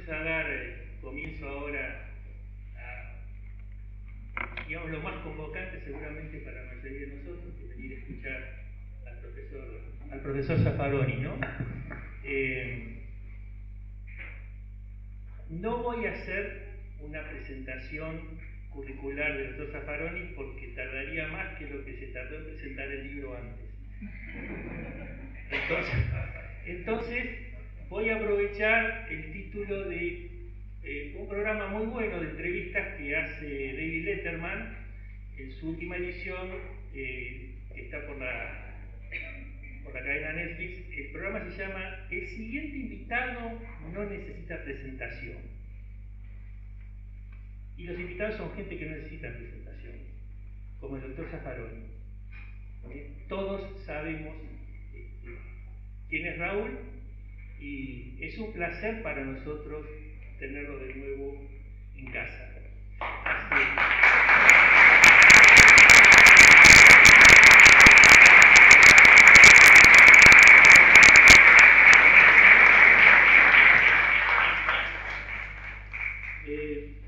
a dar comienzo ahora a, digamos, lo más convocante seguramente para la mayoría de nosotros, que venir a escuchar al profesor Zaffaroni, ¿no? No voy a hacer una presentación curricular del doctor Zaffaroni porque tardaría más que lo que se tardó en presentar el libro antes. Entonces voy a aprovechar el título de un programa muy bueno de entrevistas que hace David Letterman en su última edición, que está por la cadena Netflix. El programa se llama El siguiente invitado no necesita presentación. Y los invitados son gente que no necesita presentación, como el doctor Zaffaroni. Todos sabemos quién es Raúl y es un placer para nosotros tenerlo de nuevo en casa.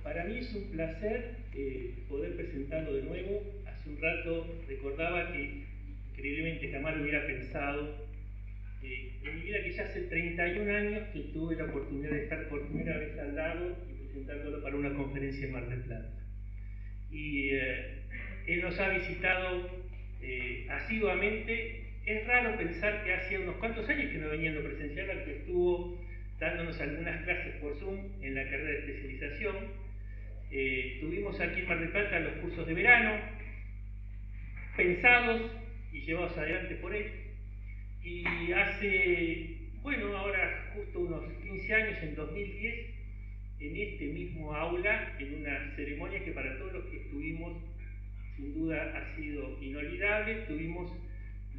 Para mí es un placer poder presentarlo de nuevo. Hace un rato recordaba que increíblemente jamás lo hubiera pensado en mi vida, que ya hace 31 años que tuve la oportunidad de estar por primera vez al lado y presentándolo para una conferencia en Mar del Plata. Y él nos ha visitado asiduamente. Es raro pensar que hacía unos cuantos años que no venía en lo presencial, aunque estuvo dándonos algunas clases por Zoom en la carrera de especialización. Tuvimos aquí en Mar del Plata los cursos de verano, pensados y llevados adelante por él. Y hace, bueno, ahora justo unos 15 años, en 2010, en este mismo aula, en una ceremonia que para todos los que estuvimos, sin duda ha sido inolvidable, tuvimos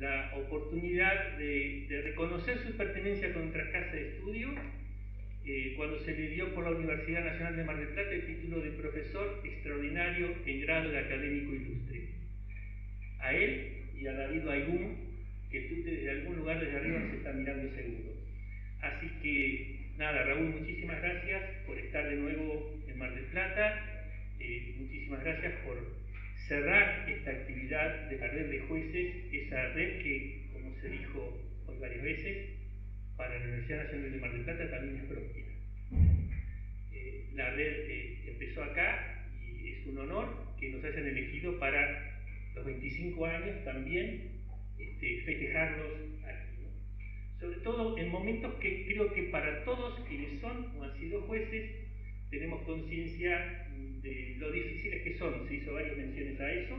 la oportunidad de reconocer su pertenencia con nuestra casa de estudio, cuando se le dio por la Universidad Nacional de Mar del Plata el título de profesor extraordinario en grado de académico ilustre. A él y a David Baigún, que tú desde algún lugar desde arriba se está mirando seguro. Así que, nada, Raúl, muchísimas gracias por estar de nuevo en Mar del Plata. Muchísimas gracias por cerrar esta actividad de la red de jueces, esa red que, como se dijo hoy varias veces, para la Universidad Nacional de Mar del Plata también es propia. La red empezó acá y es un honor que nos hayan elegido para los 25 años también festejarlos aquí, ¿no? Sobre todo en momentos que creo que para todos quienes son o han sido jueces tenemos conciencia de lo difíciles que son. Se hizo varias menciones a eso.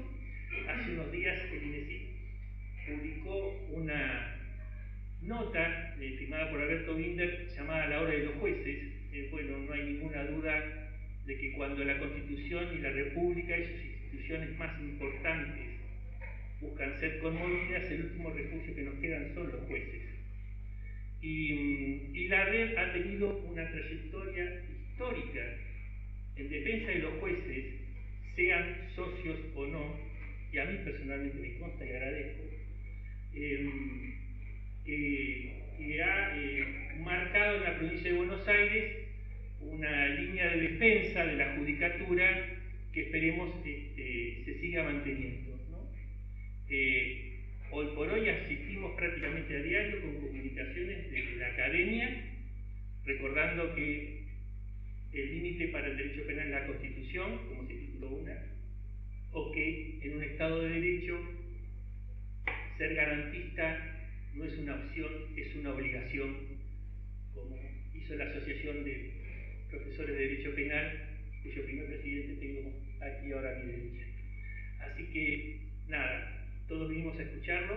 Hace unos días el INESIC publicó una nota firmada por Alberto Binder llamada La hora de los jueces. Bueno, no hay ninguna duda de que cuando la Constitución y la República y sus instituciones más importantes buscan ser conmovidas, el último refugio que nos quedan son los jueces. Y la red ha tenido una trayectoria histórica en defensa de los jueces, sean socios o no, y a mí personalmente me consta y agradezco, que ha marcado en la provincia de Buenos Aires una línea de defensa de la judicatura que esperemos se siga manteniendo, ¿no? Hoy por hoy asistimos prácticamente a diario con comunicaciones desde la academia, recordando que el límite para el derecho penal es la Constitución, como se tituló una, o que en un Estado de Derecho ser garantista no es una opción, es una obligación, como hizo la Asociación de Profesores de Derecho Penal, cuyo primer presidente tengo aquí ahora a mi derecha. Así que, nada, todos vinimos a escucharlo,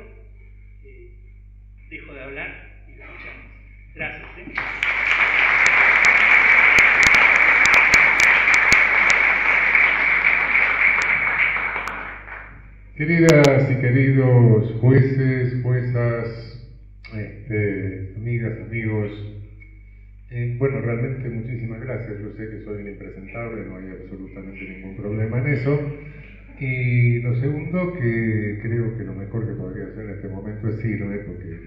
dejo de hablar y lo escuchamos. Gracias. Queridas y queridos jueces, juezas, amigas, amigos, bueno, realmente muchísimas gracias. Yo sé que soy un impresentable, no hay absolutamente ningún problema en eso. Y lo segundo, que creo que lo mejor que podría hacer en este momento es irme, porque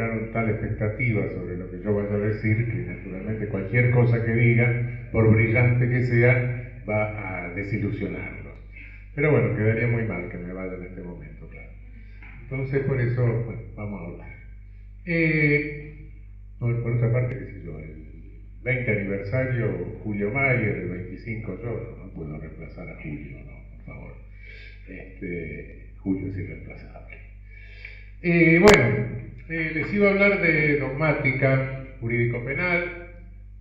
generaron tal expectativa sobre lo que yo vaya a decir, que naturalmente cualquier cosa que diga, por brillante que sea, va a desilusionarlos. Pero bueno, quedaría muy mal que me vaya en este momento, claro. Entonces, por eso, bueno, vamos a hablar. Por otra parte, qué sé yo, el 20 aniversario, Julio Mayer, el 25 yo, no puedo reemplazar a Julio, no, por favor. Julio es irreemplazable. Les iba a hablar de dogmática jurídico-penal,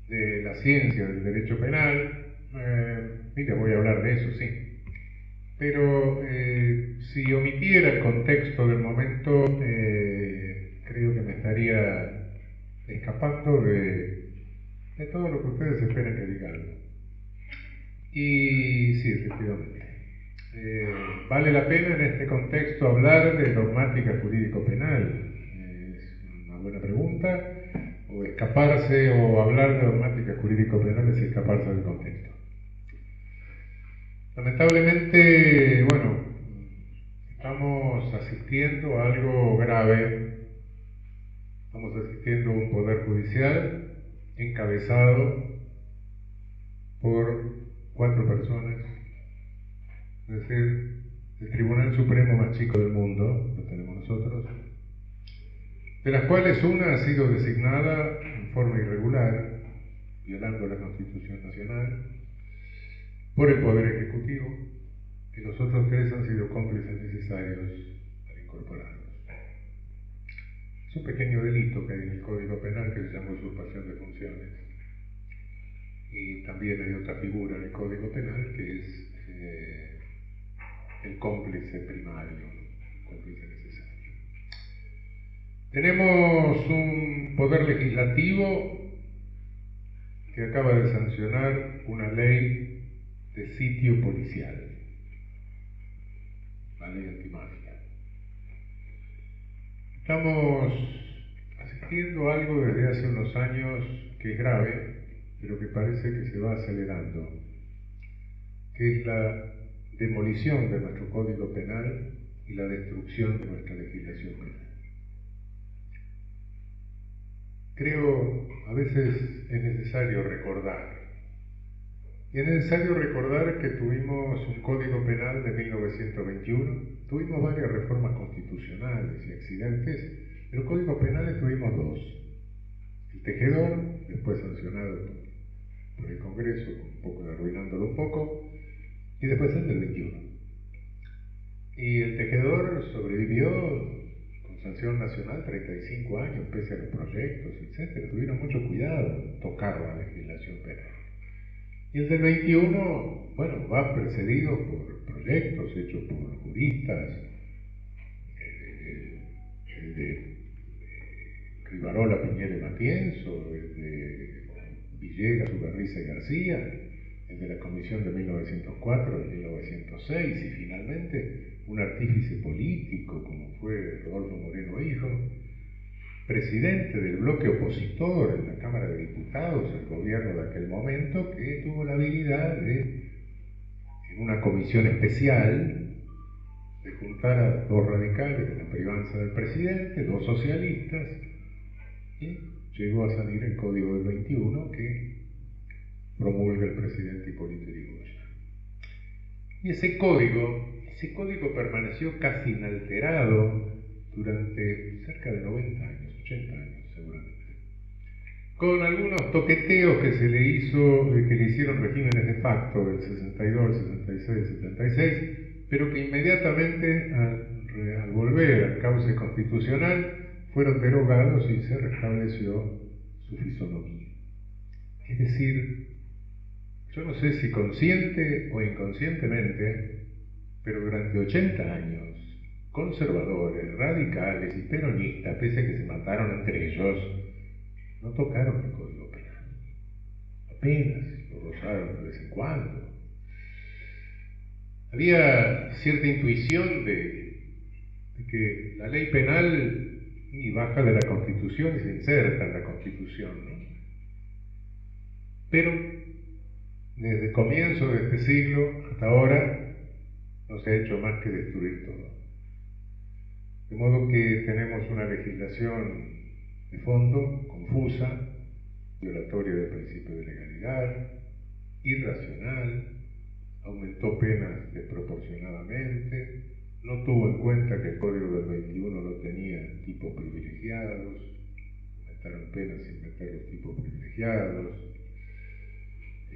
de la ciencia del derecho penal, y les voy a hablar de eso, sí. Pero si omitiera el contexto del momento, creo que me estaría escapando de todo lo que ustedes esperan que diga algo. Y sí, efectivamente. Vale la pena en este contexto hablar de dogmática jurídico-penal. Es una buena pregunta. O escaparse o hablar de dogmática jurídico-penal es escaparse del contexto. Lamentablemente, bueno, estamos asistiendo a algo grave. Estamos asistiendo a un poder judicial encabezado por 4 personas, es decir, el Tribunal Supremo más chico del mundo, lo tenemos nosotros, de las cuales una ha sido designada en forma irregular, violando la Constitución Nacional, por el Poder Ejecutivo, y los otros 3 han sido cómplices necesarios para incorporarlos. Es un pequeño delito que hay en el Código Penal que se llama usurpación de funciones. Y también hay otra figura en el Código Penal que es el cómplice primario, el cómplice necesario. Tenemos un poder legislativo que acaba de sancionar una ley de sitio policial, la ley antimafia. Estamos asistiendo a algo desde hace unos años que es grave, pero que parece que se va acelerando, que es la demolición de nuestro Código Penal y la destrucción de nuestra legislación penal. Creo, a veces es necesario recordar, y es necesario recordar que tuvimos un Código Penal de 1921, tuvimos varias reformas constitucionales y accidentes, pero códigos penales tuvimos 2. El Tejedor, después sancionado por el Congreso, un poco arruinándolo un poco, y después el del 21. Y el Tejedor sobrevivió con sanción nacional 35 años, pese a los proyectos, etc. Tuvieron mucho cuidado en tocar la legislación penal. Y el del 21, bueno, va precedido por proyectos hechos por juristas, el de Rivarola, Piñera y Matienzo, el de Villegas, Ugarriza y García, el de la Comisión de 1904 y 1906, y finalmente un artífice político como fue Rodolfo Moreno Hijo, presidente del bloque opositor en la Cámara de Diputados, el gobierno de aquel momento, que tuvo la habilidad de, en una comisión especial, de juntar a 2 radicales de la privanza del presidente, 2 socialistas, y llegó a salir el Código del 21 que promulga el presidente Hipólito Yrigoyen. Y ese código permaneció casi inalterado durante cerca de 90 años, 80 años seguramente, con algunos toqueteos que se le hicieron regímenes de facto del 62, 66, 76, pero que inmediatamente al volver al cauce constitucional fueron derogados y se restableció su fisonomía. Es decir, yo no sé si consciente o inconscientemente, pero durante 80 años, conservadores, radicales y peronistas, pese a que se mataron entre ellos, no tocaron el Código Penal. Apenas lo rozaron de vez en cuando. Había cierta intuición de que la ley penal baja de la Constitución y se inserta en la Constitución, ¿no? Pero desde el comienzo de este siglo hasta ahora no se ha hecho más que destruir todo. De modo que tenemos una legislación de fondo, confusa, violatoria del principio de legalidad, irracional, aumentó penas desproporcionadamente, no tuvo en cuenta que el Código del 21 no tenía tipos privilegiados, aumentaron penas sin meter los tipos privilegiados.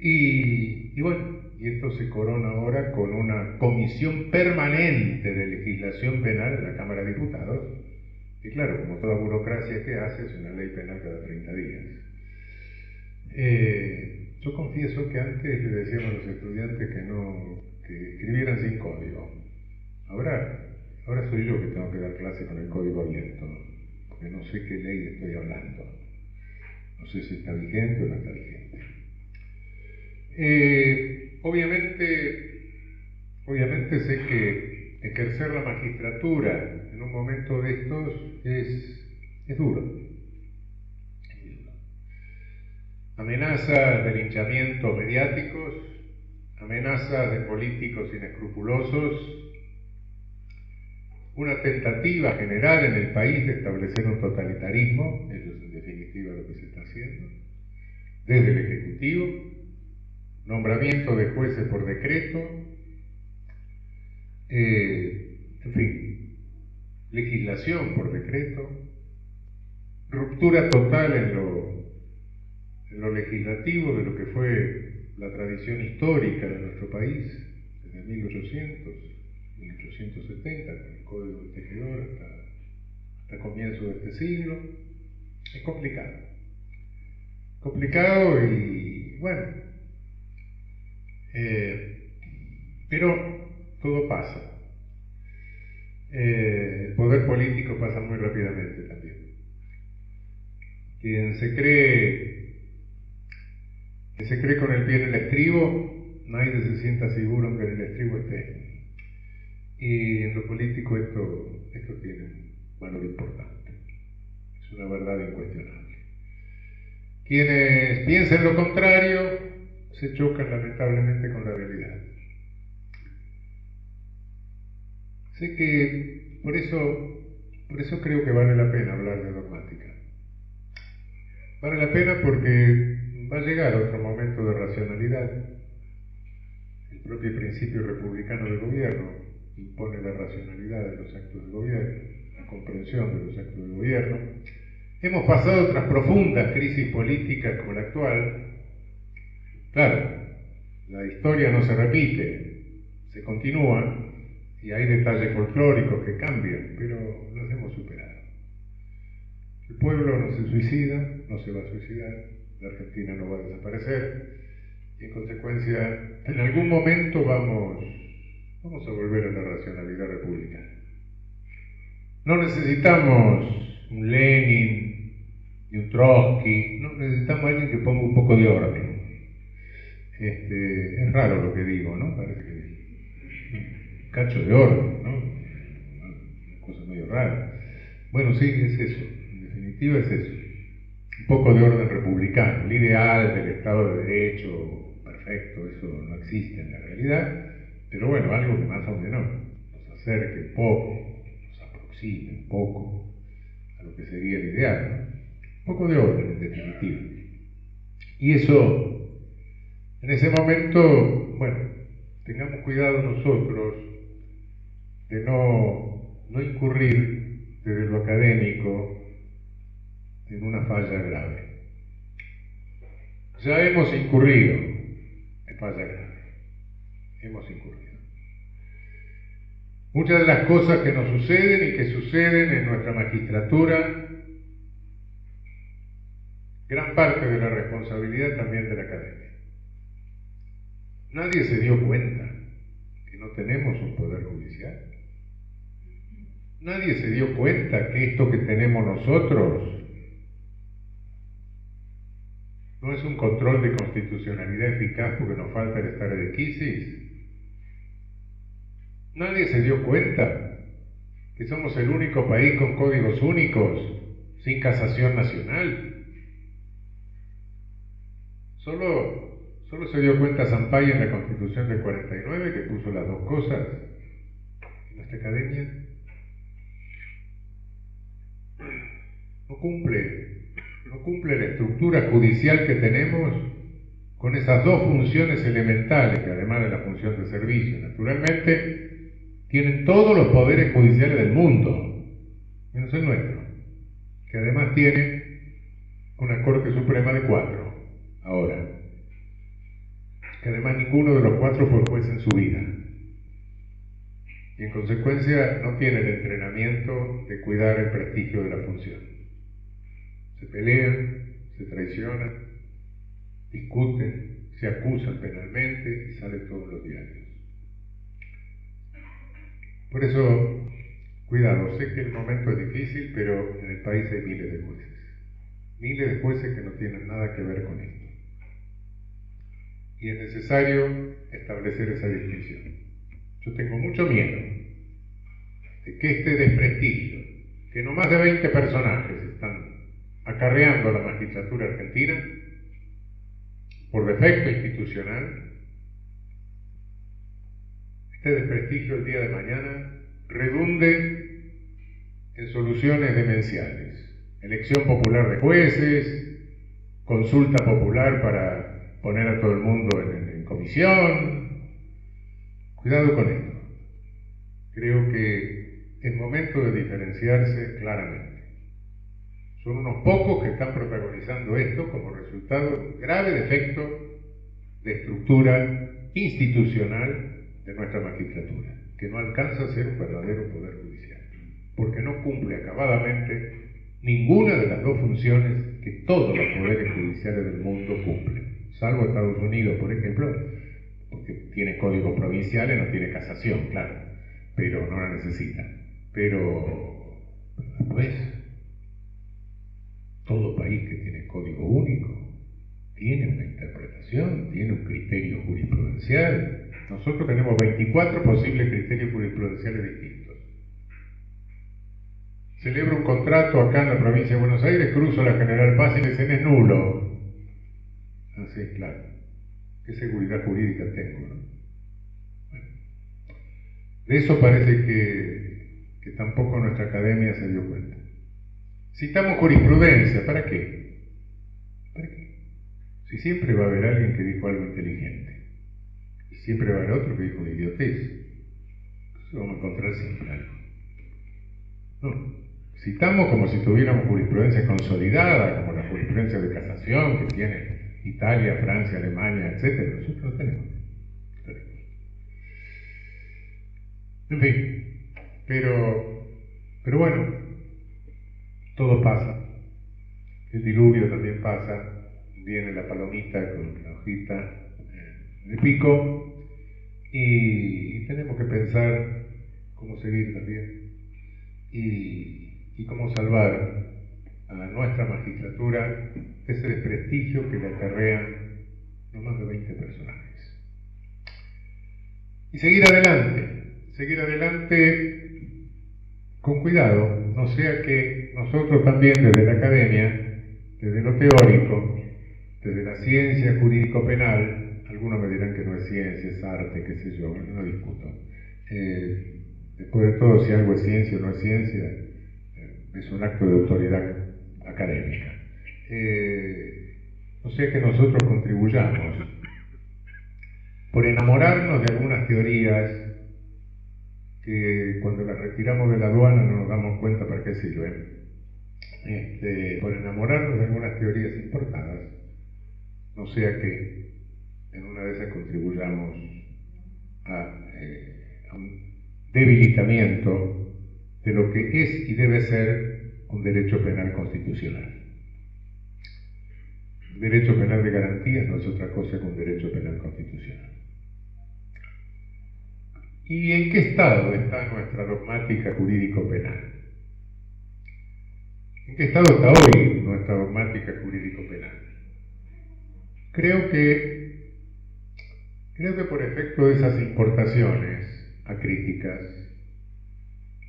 Y bueno, y esto se corona ahora con una comisión permanente de legislación penal en la Cámara de Diputados, y claro, como toda burocracia que hace, es una ley penal cada 30 días. Yo confieso que antes le decíamos a los estudiantes que escribieran sin código. Ahora soy yo que tengo que dar clase con el código abierto, porque no sé qué ley estoy hablando. No sé si está vigente o no está vigente. Obviamente sé que ejercer la magistratura en un momento de estos es duro. Amenazas de linchamientos mediáticos, amenazas de políticos inescrupulosos, una tentativa general en el país de establecer un totalitarismo, eso es en definitiva lo que se está haciendo, desde el Ejecutivo, nombramiento de jueces por decreto, en fin, legislación por decreto, ruptura total en lo legislativo de lo que fue la tradición histórica de nuestro país, desde 1870, con el Código del Tejedor hasta comienzo de este siglo. Es complicado. Complicado y bueno, pero todo pasa. El poder político pasa muy rápidamente también. Quien se cree con el pie en el estribo, nadie se sienta seguro aunque en el estribo esté. Y en lo político esto tiene un valor importante. Es una verdad incuestionable. Quienes piensan lo contrario se chocan lamentablemente con la realidad. Sé que por eso creo que vale la pena hablar de dogmática. Vale la pena porque va a llegar otro momento de racionalidad. El propio principio republicano del gobierno impone la racionalidad de los actos de gobierno, la comprensión de los actos de gobierno. Hemos pasado tras profundas crisis políticas como la actual. Claro, la historia no se repite, se continúa y hay detalles folclóricos que cambian, pero los hemos superado. El pueblo no se suicida, no se va a suicidar, la Argentina no va a desaparecer y en consecuencia en algún momento vamos a volver a la racionalidad republicana. No necesitamos un Lenin ni un Trotsky, no necesitamos a alguien que ponga un poco de orden. Es raro lo que digo, ¿no? Parece que un cacho de orden, ¿no? Una cosa medio rara. Bueno, sí, es eso, en definitiva es eso. Un poco de orden republicano, el ideal del Estado de Derecho perfecto, eso no existe en la realidad, pero bueno, algo que más o menos nos acerque un poco, nos aproxime un poco a lo que sería el ideal, ¿no? Un poco de orden en definitiva. Y eso, en ese momento, bueno, tengamos cuidado nosotros de no incurrir desde lo académico en una falla grave. Ya hemos incurrido en falla grave. Hemos incurrido. Muchas de las cosas que nos suceden y que suceden en nuestra magistratura, gran parte de la responsabilidad también de la academia. Nadie se dio cuenta que no tenemos un poder judicial. Nadie se dio cuenta que esto que tenemos nosotros no es un control de constitucionalidad eficaz porque nos falta el stare decisis. Nadie se dio cuenta que somos el único país con códigos únicos, sin casación nacional. Solo se dio cuenta Sampaio en la Constitución del 49, que puso las dos cosas. En nuestra academia no cumple la estructura judicial que tenemos con esas dos funciones elementales, que además de la función de servicio, naturalmente, tienen todos los poderes judiciales del mundo, menos el nuestro, que además tiene una Corte Suprema de 4, ahora, que además ninguno de los 4 fue juez en su vida, y en consecuencia no tiene el entrenamiento de cuidar el prestigio de la función. Se pelean, se traicionan, discuten, se acusan penalmente y sale todo en los diarios. Por eso, cuidado, sé que el momento es difícil, pero en el país hay miles de jueces que no tienen nada que ver con esto. Y es necesario establecer esa distinción. Yo tengo mucho miedo de que este desprestigio, que no más de 20 personajes están acarreando a la magistratura argentina, por defecto institucional, este desprestigio el día de mañana redunde en soluciones demenciales. Elección popular de jueces, consulta popular para poner a todo el mundo en comisión. Cuidado con esto. Creo que es momento de diferenciarse claramente. Son unos pocos que están protagonizando esto como resultado de un grave defecto de estructura institucional de nuestra magistratura, que no alcanza a ser un verdadero poder judicial, porque no cumple acabadamente ninguna de las dos funciones que todos los poderes judiciales del mundo cumplen, salvo Estados Unidos, por ejemplo, porque tiene códigos provinciales, no tiene casación, claro, pero no la necesita. Pero no es. Todo país que tiene código único tiene una interpretación, tiene un criterio jurisprudencial. Nosotros tenemos 24 posibles criterios jurisprudenciales distintos. Celebro un contrato acá en la provincia de Buenos Aires, cruzo la General Paz y me dicen es nulo. Así es, claro. ¿Qué seguridad jurídica tengo, no? Bueno, de eso parece que tampoco nuestra academia se dio cuenta. Citamos jurisprudencia, ¿para qué? ¿Para qué? Si siempre va a haber alguien que dijo algo inteligente, y siempre va a haber otro que dijo una idiotez, entonces vamos a encontrar siempre algo. No, citamos como si tuviéramos jurisprudencia consolidada, como la jurisprudencia de casación que tiene Italia, Francia, Alemania, etc. Nosotros no tenemos. En fin, pero bueno, todo pasa. El diluvio también pasa. Viene la palomita con la hojita en el pico y tenemos que pensar cómo seguir también y cómo salvar a nuestra magistratura ese desprestigio que le acarrean no más de 20 personajes. Y seguir adelante con cuidado, no sea que nosotros también desde la academia, desde lo teórico, desde la ciencia jurídico-penal, algunos me dirán que no es ciencia, es arte, qué sé yo, no discuto. Después de todo, si algo es ciencia o no es ciencia, es un acto de autoridad académica. O sea que nosotros contribuyamos por enamorarnos de algunas teorías que cuando las retiramos de la aduana no nos damos cuenta para qué sirven, por enamorarnos de algunas teorías importadas, no sea que en una de esas contribuyamos a un debilitamiento de lo que es y debe ser un derecho penal constitucional. El derecho penal de garantías no es otra cosa que un derecho penal constitucional. ¿Y en qué estado está nuestra dogmática jurídico-penal? ¿En qué estado está hoy nuestra dogmática jurídico-penal? Creo que por efecto de esas importaciones acríticas,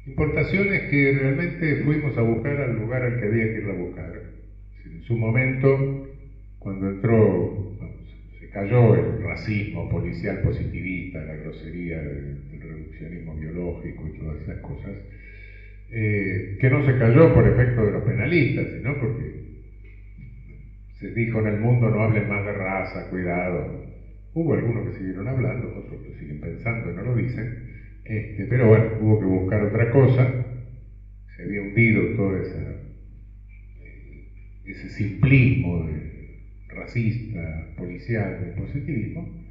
importaciones que realmente fuimos a buscar al lugar al que había que ir a buscar. En su momento, cuando se cayó el racismo policial positivista, la grosería del reduccionismo biológico y todas esas cosas, que no se cayó por efecto de los penalistas, sino porque se dijo en el mundo no hablen más de raza, cuidado. Hubo algunos que siguieron hablando, otros que siguen pensando y no lo dicen, pero bueno, hubo que buscar otra cosa. Se había hundido todo ese simplismo racista, policial, del positivismo,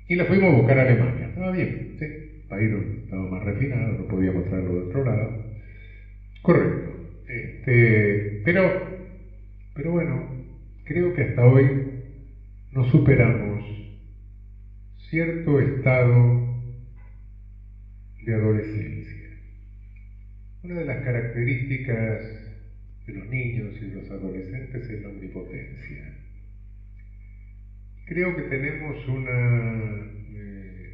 y la fuimos a buscar a Alemania. Estaba bien, sí, país donde estaba más refinado, no podía mostrarlo de otro lado. Correcto. Pero bueno, creo que hasta hoy no superamos cierto estado de adolescencia. Una de las características de los niños y de los adolescentes es la omnipotencia. Creo que tenemos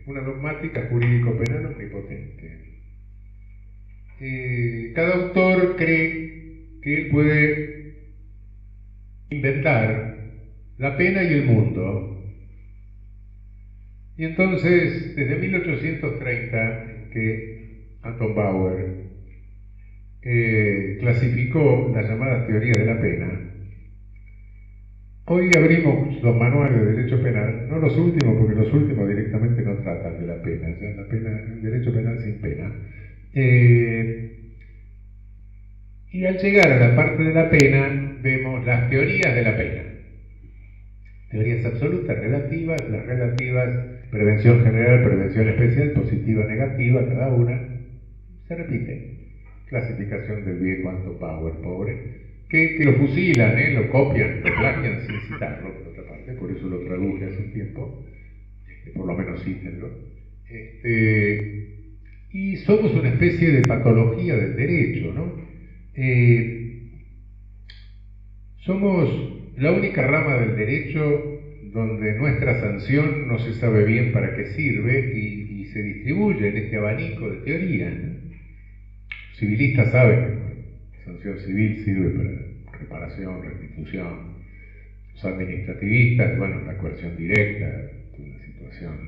una dogmática jurídico-penal omnipotente. Cada autor cree que él puede inventar la pena y el mundo. Y entonces, desde 1830, en que Anton Bauer clasificó las llamadas teorías de la pena, hoy abrimos los manuales de derecho penal, no los últimos, porque los últimos directamente no tratan de la pena, ya la pena, el derecho penal sin pena. Y al llegar a la parte de la pena, vemos las teorías de la pena. Teorías absolutas, relativas, las relativas, prevención general, prevención especial, positiva, negativa, cada una, se repite. Clasificación del viejo Anton Bauer, pobre, que lo fusilan, lo copian, lo plagian sin citarlo, por otra parte, por eso lo traduje hace un tiempo, por lo menos cítenlo. Y somos una especie de patología del derecho, ¿no? Somos la única rama del derecho donde nuestra sanción no se sabe bien para qué sirve y se distribuye en este abanico de teorías, ¿no? Los civilistas saben que la sanción civil sirve para reparación, restitución. Los administrativistas, bueno, la coerción directa de una situación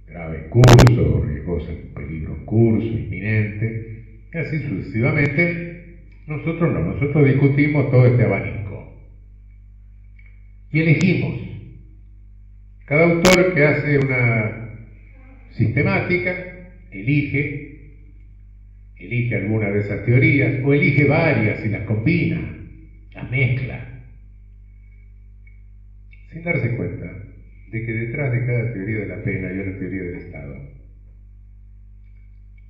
grave en curso, riesgosa, peligro en curso, inminente, y así sucesivamente. Nosotros no, nosotros discutimos todo este abanico y elegimos. Cada autor que hace una sistemática elige alguna de esas teorías o elige varias y las combina, las mezcla, sin darse cuenta de que detrás de cada teoría de la pena hay una teoría del Estado.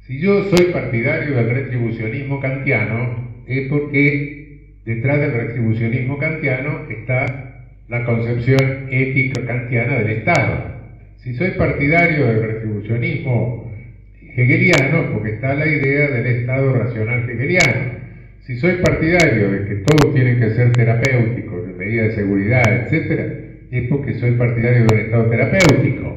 Si yo soy partidario del retribucionismo kantiano, es porque detrás del retribucionismo kantiano está la concepción ética kantiana del Estado. Si soy partidario del retribucionismo hegeliano, porque está la idea del Estado racional hegeliano. Si soy partidario de que todos tienen que ser terapéuticos, de medidas de seguridad, etc., es porque soy partidario de un Estado terapéutico.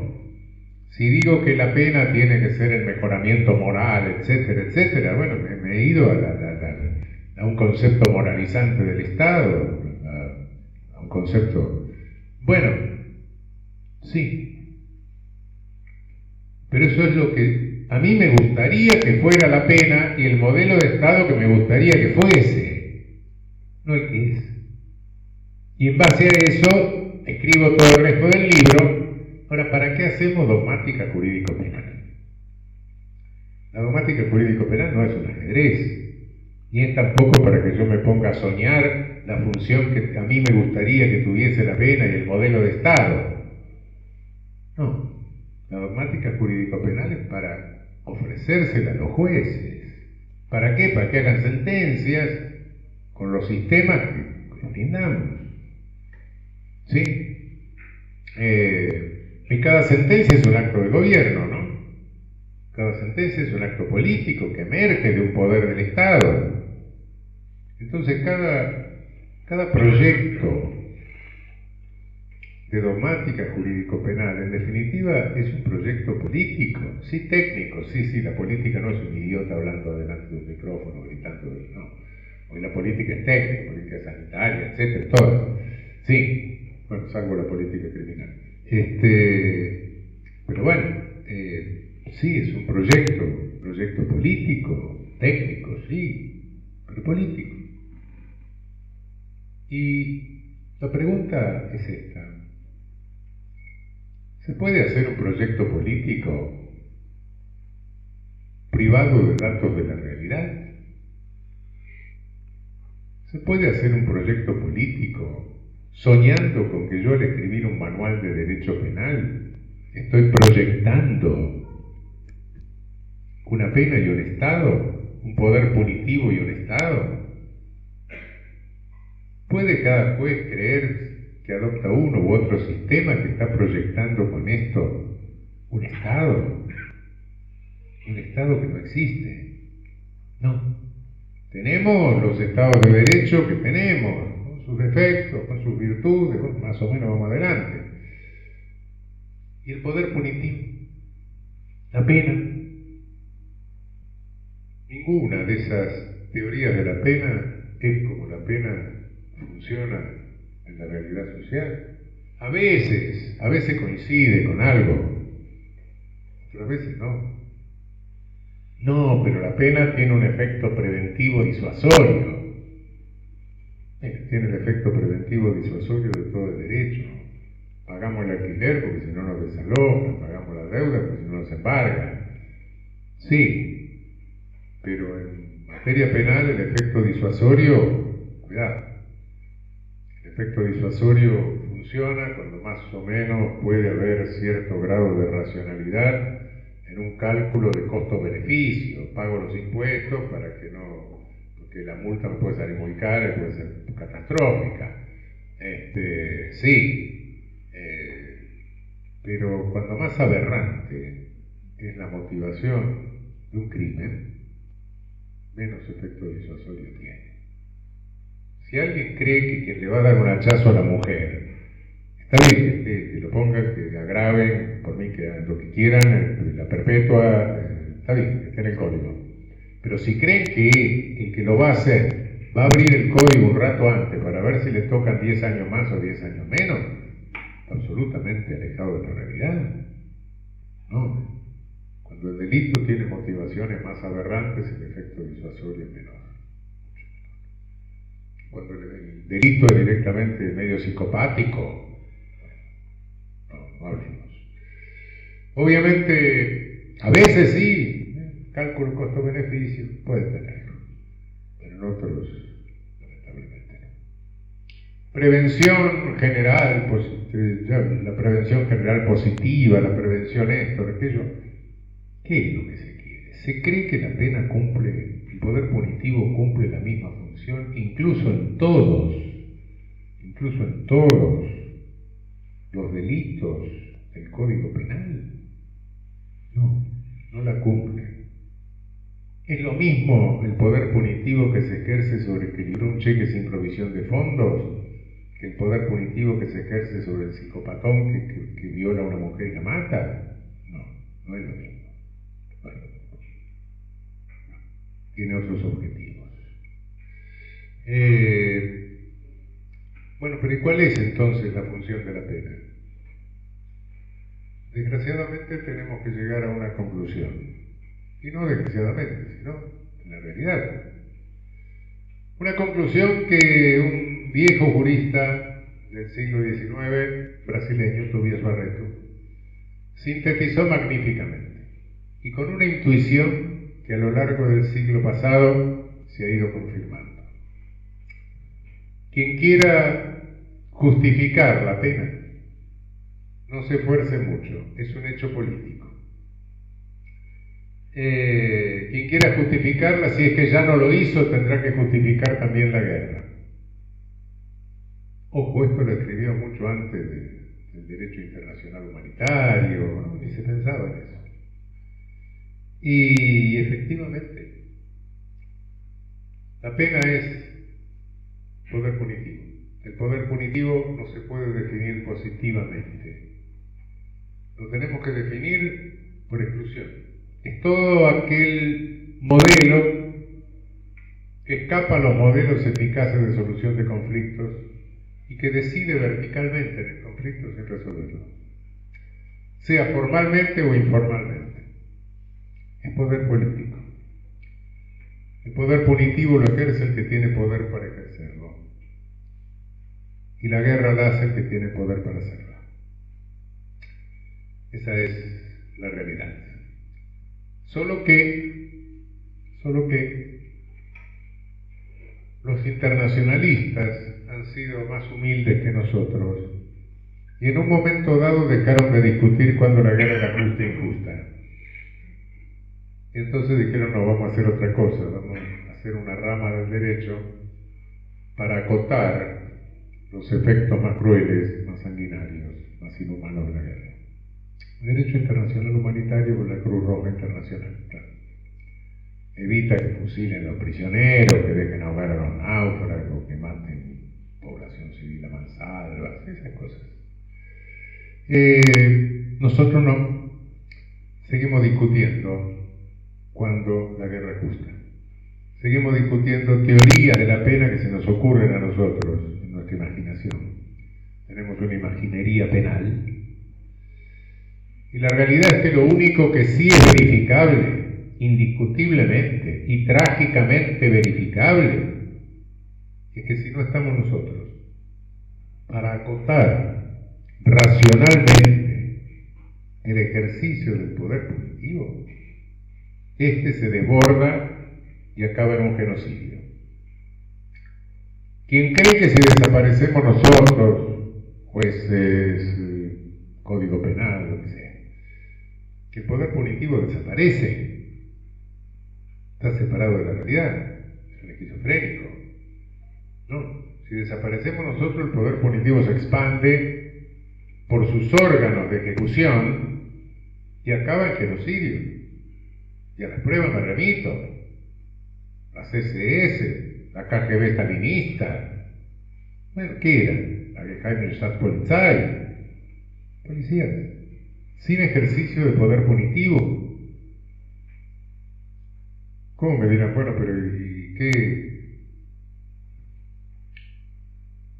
Si digo que la pena tiene que ser el mejoramiento moral, etcétera, etcétera, bueno, me he ido a un concepto moralizante del Estado, a un concepto... Bueno, sí, pero eso es lo que a mí me gustaría que fuera la pena y el modelo de Estado que me gustaría que fuese, no el que es. Y en base a eso escribo todo el resto del libro. Ahora, ¿para qué hacemos dogmática jurídico-penal? La dogmática jurídico-penal no es un ajedrez, ni es tampoco para que yo me ponga a soñar la función que a mí me gustaría que tuviese la pena y el modelo de Estado. No, la dogmática jurídico-penal es para ofrecérsela a los jueces. ¿Para qué? Para que hagan sentencias con los sistemas que brindamos. ¿Sí? Y cada sentencia es un acto de gobierno, ¿no? Cada sentencia es un acto político que emerge de un poder del Estado. Entonces cada proyecto de dogmática jurídico-penal, en definitiva, es un proyecto político, sí técnico, sí, la política no es un idiota hablando delante de un micrófono, gritando, no. Hoy la política es técnica, política sanitaria, etcétera, todas. Sí, bueno, salvo la política criminal. Pero bueno, sí, es un proyecto político, técnico, sí, pero político. Y la pregunta es esta: ¿se puede hacer un proyecto político privado de datos de la realidad? ¿Se puede hacer un proyecto político soñando con que yo al escribir un manual de derecho penal estoy proyectando una pena y un Estado, un poder punitivo y un Estado? ¿Puede cada juez creer que adopta uno u otro sistema que está proyectando con esto un Estado? Un Estado que no existe. No. Tenemos los estados de derecho que tenemos, con sus defectos, con sus virtudes, bueno, más o menos vamos adelante. Y el poder punitivo, la pena. Ninguna de esas teorías de la pena es como la pena funciona en la realidad social. A veces coincide con algo, pero a veces no. No, pero la pena tiene un efecto preventivo disuasorio. Tiene el efecto preventivo disuasorio de todo el derecho. Pagamos el alquiler porque si no nos desalojan, pagamos la deuda porque si no nos embargan. Sí, pero en materia penal el efecto disuasorio, cuidado, el efecto disuasorio funciona cuando más o menos puede haber cierto grado de racionalidad en un cálculo de costo-beneficio. Pago los impuestos para que no, porque la multa me puede salir muy cara y puede ser catastrófica. Sí, pero cuando más aberrante es la motivación de un crimen, menos efecto disuasorio tiene. Si alguien cree que quien le va a dar un hachazo a la mujer, está bien que lo pongan, que agraven, por mí que hagan lo que quieran, la perpetua, está bien, que esté en el código. Pero si creen que el que lo va a hacer va a abrir el código un rato antes para ver si le tocan 10 años más o 10 años menos, absolutamente alejado de la realidad. No. Cuando el delito tiene motivaciones más aberrantes, el efecto disuasorio es menor. Cuando el delito es directamente medio psicopático, no hablemos. Obviamente, a veces sí, cálculo costo-beneficio puede tenerlo, pero en otros, lamentablemente no. Prevención general, la prevención general positiva, la prevención esto, aquello. ¿Qué es lo que se quiere? Se cree que la pena cumple, el poder punitivo cumple la misma función, incluso en todos los delitos del Código Penal. No la cumple. Es lo mismo el poder punitivo que se ejerce sobre el que libró un cheque sin provisión de fondos que el poder punitivo que se ejerce sobre el psicopatón que viola a una mujer y la mata. No es lo mismo. Tiene otros objetivos. Bueno, pero ¿y cuál es entonces la función de la pena? Desgraciadamente tenemos que llegar a una conclusión. Y no desgraciadamente, sino en la realidad. Una conclusión que un viejo jurista del siglo XIX, brasileño, Tobias Barreto, sintetizó magníficamente y con una intuición que a lo largo del siglo pasado se ha ido confirmando. Quien quiera justificar la pena, no se esfuerce mucho, es un hecho político. Quien quiera justificarla, si es que ya no lo hizo, tendrá que justificar también la guerra. Ojo, esto lo escribió mucho antes del derecho internacional humanitario, ¿no? Ni se pensaba en eso. Y efectivamente, la pena es poder punitivo. El poder punitivo no se puede definir positivamente. Lo tenemos que definir por exclusión. Es todo aquel modelo que escapa a los modelos eficaces de solución de conflictos y que decide verticalmente en el conflicto sin resolverlo, sea formalmente o informalmente. Es poder político. El poder punitivo lo ejerce el que tiene poder para ejercerlo. Y la guerra la hace el que tiene poder para hacerla. Esa es la realidad. Solo que los internacionalistas han sido más humildes que nosotros y en un momento dado dejaron de discutir cuándo la guerra era justa e injusta. Y entonces dijeron, no, vamos a hacer otra cosa, vamos a hacer una rama del derecho para acotar los efectos más crueles, más sanguinarios, más inhumanos de la guerra. El derecho internacional humanitario con la Cruz Roja Internacional, claro. Evita que fusilen a los prisioneros, que dejen ahogar a los náufragos, que maten población civil a mansalva, esas cosas. Nosotros no. Seguimos discutiendo cuando la guerra es justa. Seguimos discutiendo teorías de la pena que se nos ocurren a nosotros en nuestra imaginación. Tenemos una imaginería penal. Y la realidad es que lo único que sí es verificable, indiscutiblemente y trágicamente verificable, es que si no estamos nosotros para acotar racionalmente el ejercicio del poder punitivo, este se desborda y acaba en un genocidio. Quien cree que si desaparecemos nosotros, jueces, código penal, lo que sea, que el poder punitivo desaparece, está separado de la realidad, es un esquizofrénico. No, si desaparecemos nosotros, el poder punitivo se expande por sus órganos de ejecución y acaba en genocidio. Y a las pruebas me remito, la CSS, la KGB stalinista, bueno, ¿qué era? La Geheimstaatspolizei, policías, sin ejercicio de poder punitivo. ¿Cómo me dirán? Bueno, pero ¿y qué?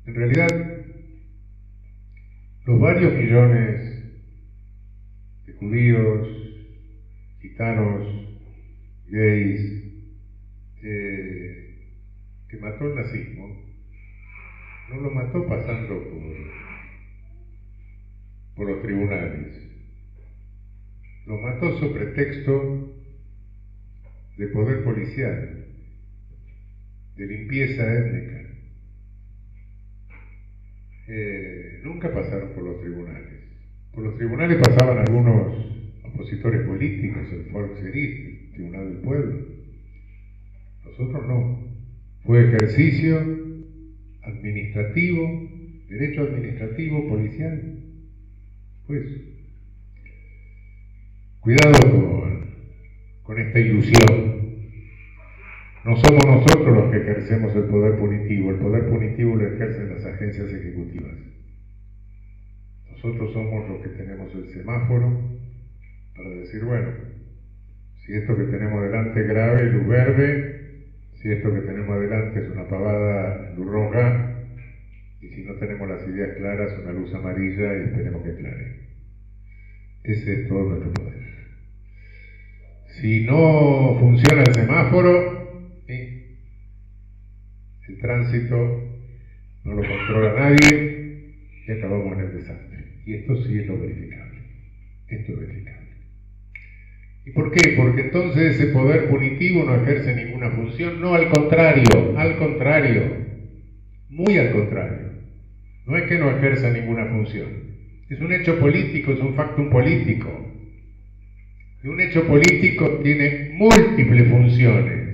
En realidad, los varios millones de judíos, gitanos, gays, que mató el nazismo, no lo mató pasando por los tribunales. Lo mató sobre pretexto de poder policial, de limpieza étnica. Nunca pasaron por los tribunales. Por los tribunales pasaban algunos opositores políticos, el Volksgericht, el Tribunal del Pueblo. Nosotros no. Fue ejercicio administrativo, derecho administrativo, policial. Pues, cuidado con esta ilusión. No somos nosotros los que ejercemos el poder punitivo lo ejercen las agencias ejecutivas. Nosotros somos los que tenemos el semáforo para decir, bueno, si esto que tenemos delante es grave, luz verde, si esto que tenemos adelante es una pavada, luz roja, y si no tenemos las ideas claras, una luz amarilla y esperemos que aclare. Ese es todo nuestro poder. Si no funciona el semáforo, el tránsito no lo controla nadie y acabamos en el desastre. Y esto sí es lo verificable. Esto es verificable. ¿Y por qué? Porque entonces ese poder punitivo no ejerce ninguna función. No, al contrario, muy al contrario. No es que no ejerza ninguna función. Es un hecho político, es un factum político. Y un hecho político tiene múltiples funciones.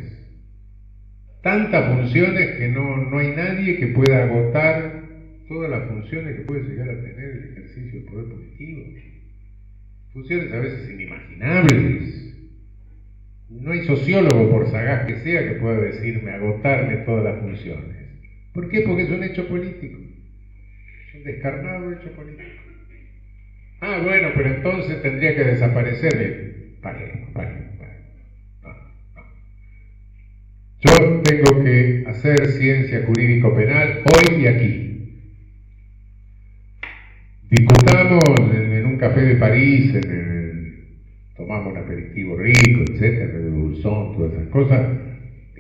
Tantas funciones que no hay nadie que pueda agotar todas las funciones que puede llegar a tener el ejercicio del poder punitivo. Funciones a veces inimaginables. No hay sociólogo, por sagaz que sea, que pueda decirme, agotarme todas las funciones. ¿Por qué? Porque es un hecho político. Es un descarnado hecho político. Ah, bueno, pero entonces tendría que desaparecer. Paremos. Yo tengo que hacer ciencia jurídico-penal hoy y aquí. Discutamos en un café de París, tomamos un aperitivo rico, etcétera, de dulzón, todas esas cosas.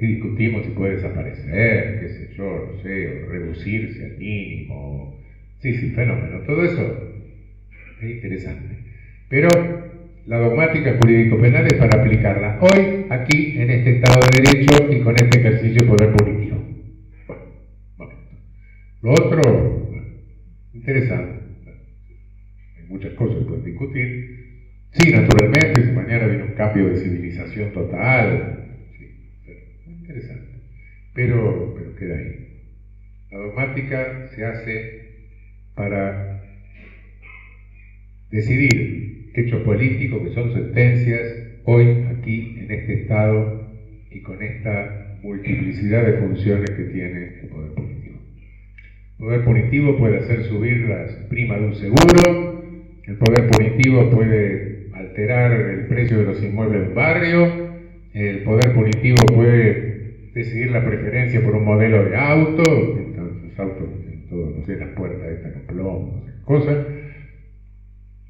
y discutimos si puede desaparecer, qué sé yo, no sé, o reducirse al mínimo. Sí, fenómeno. Todo eso es interesante. Pero la dogmática jurídico-penal es para aplicarla hoy, aquí, en este Estado de Derecho y con este ejercicio de poder punitivo. Bueno, momento. Lo otro, bueno, interesante. Hay muchas cosas que pueden discutir. Sí, naturalmente, si mañana viene un cambio de civilización total, sí, pero interesante. Pero queda ahí. La dogmática se hace para decidir hechos políticos que son sentencias hoy, aquí, en este Estado y con esta multiplicidad de funciones que tiene el poder punitivo. El poder punitivo puede hacer subir las primas de un seguro, el poder punitivo puede alterar el precio de los inmuebles de un barrio, el poder punitivo puede decidir la preferencia por un modelo de auto, los autos tienen todo, no sé, las puertas estas con plomo, no sé, cosas.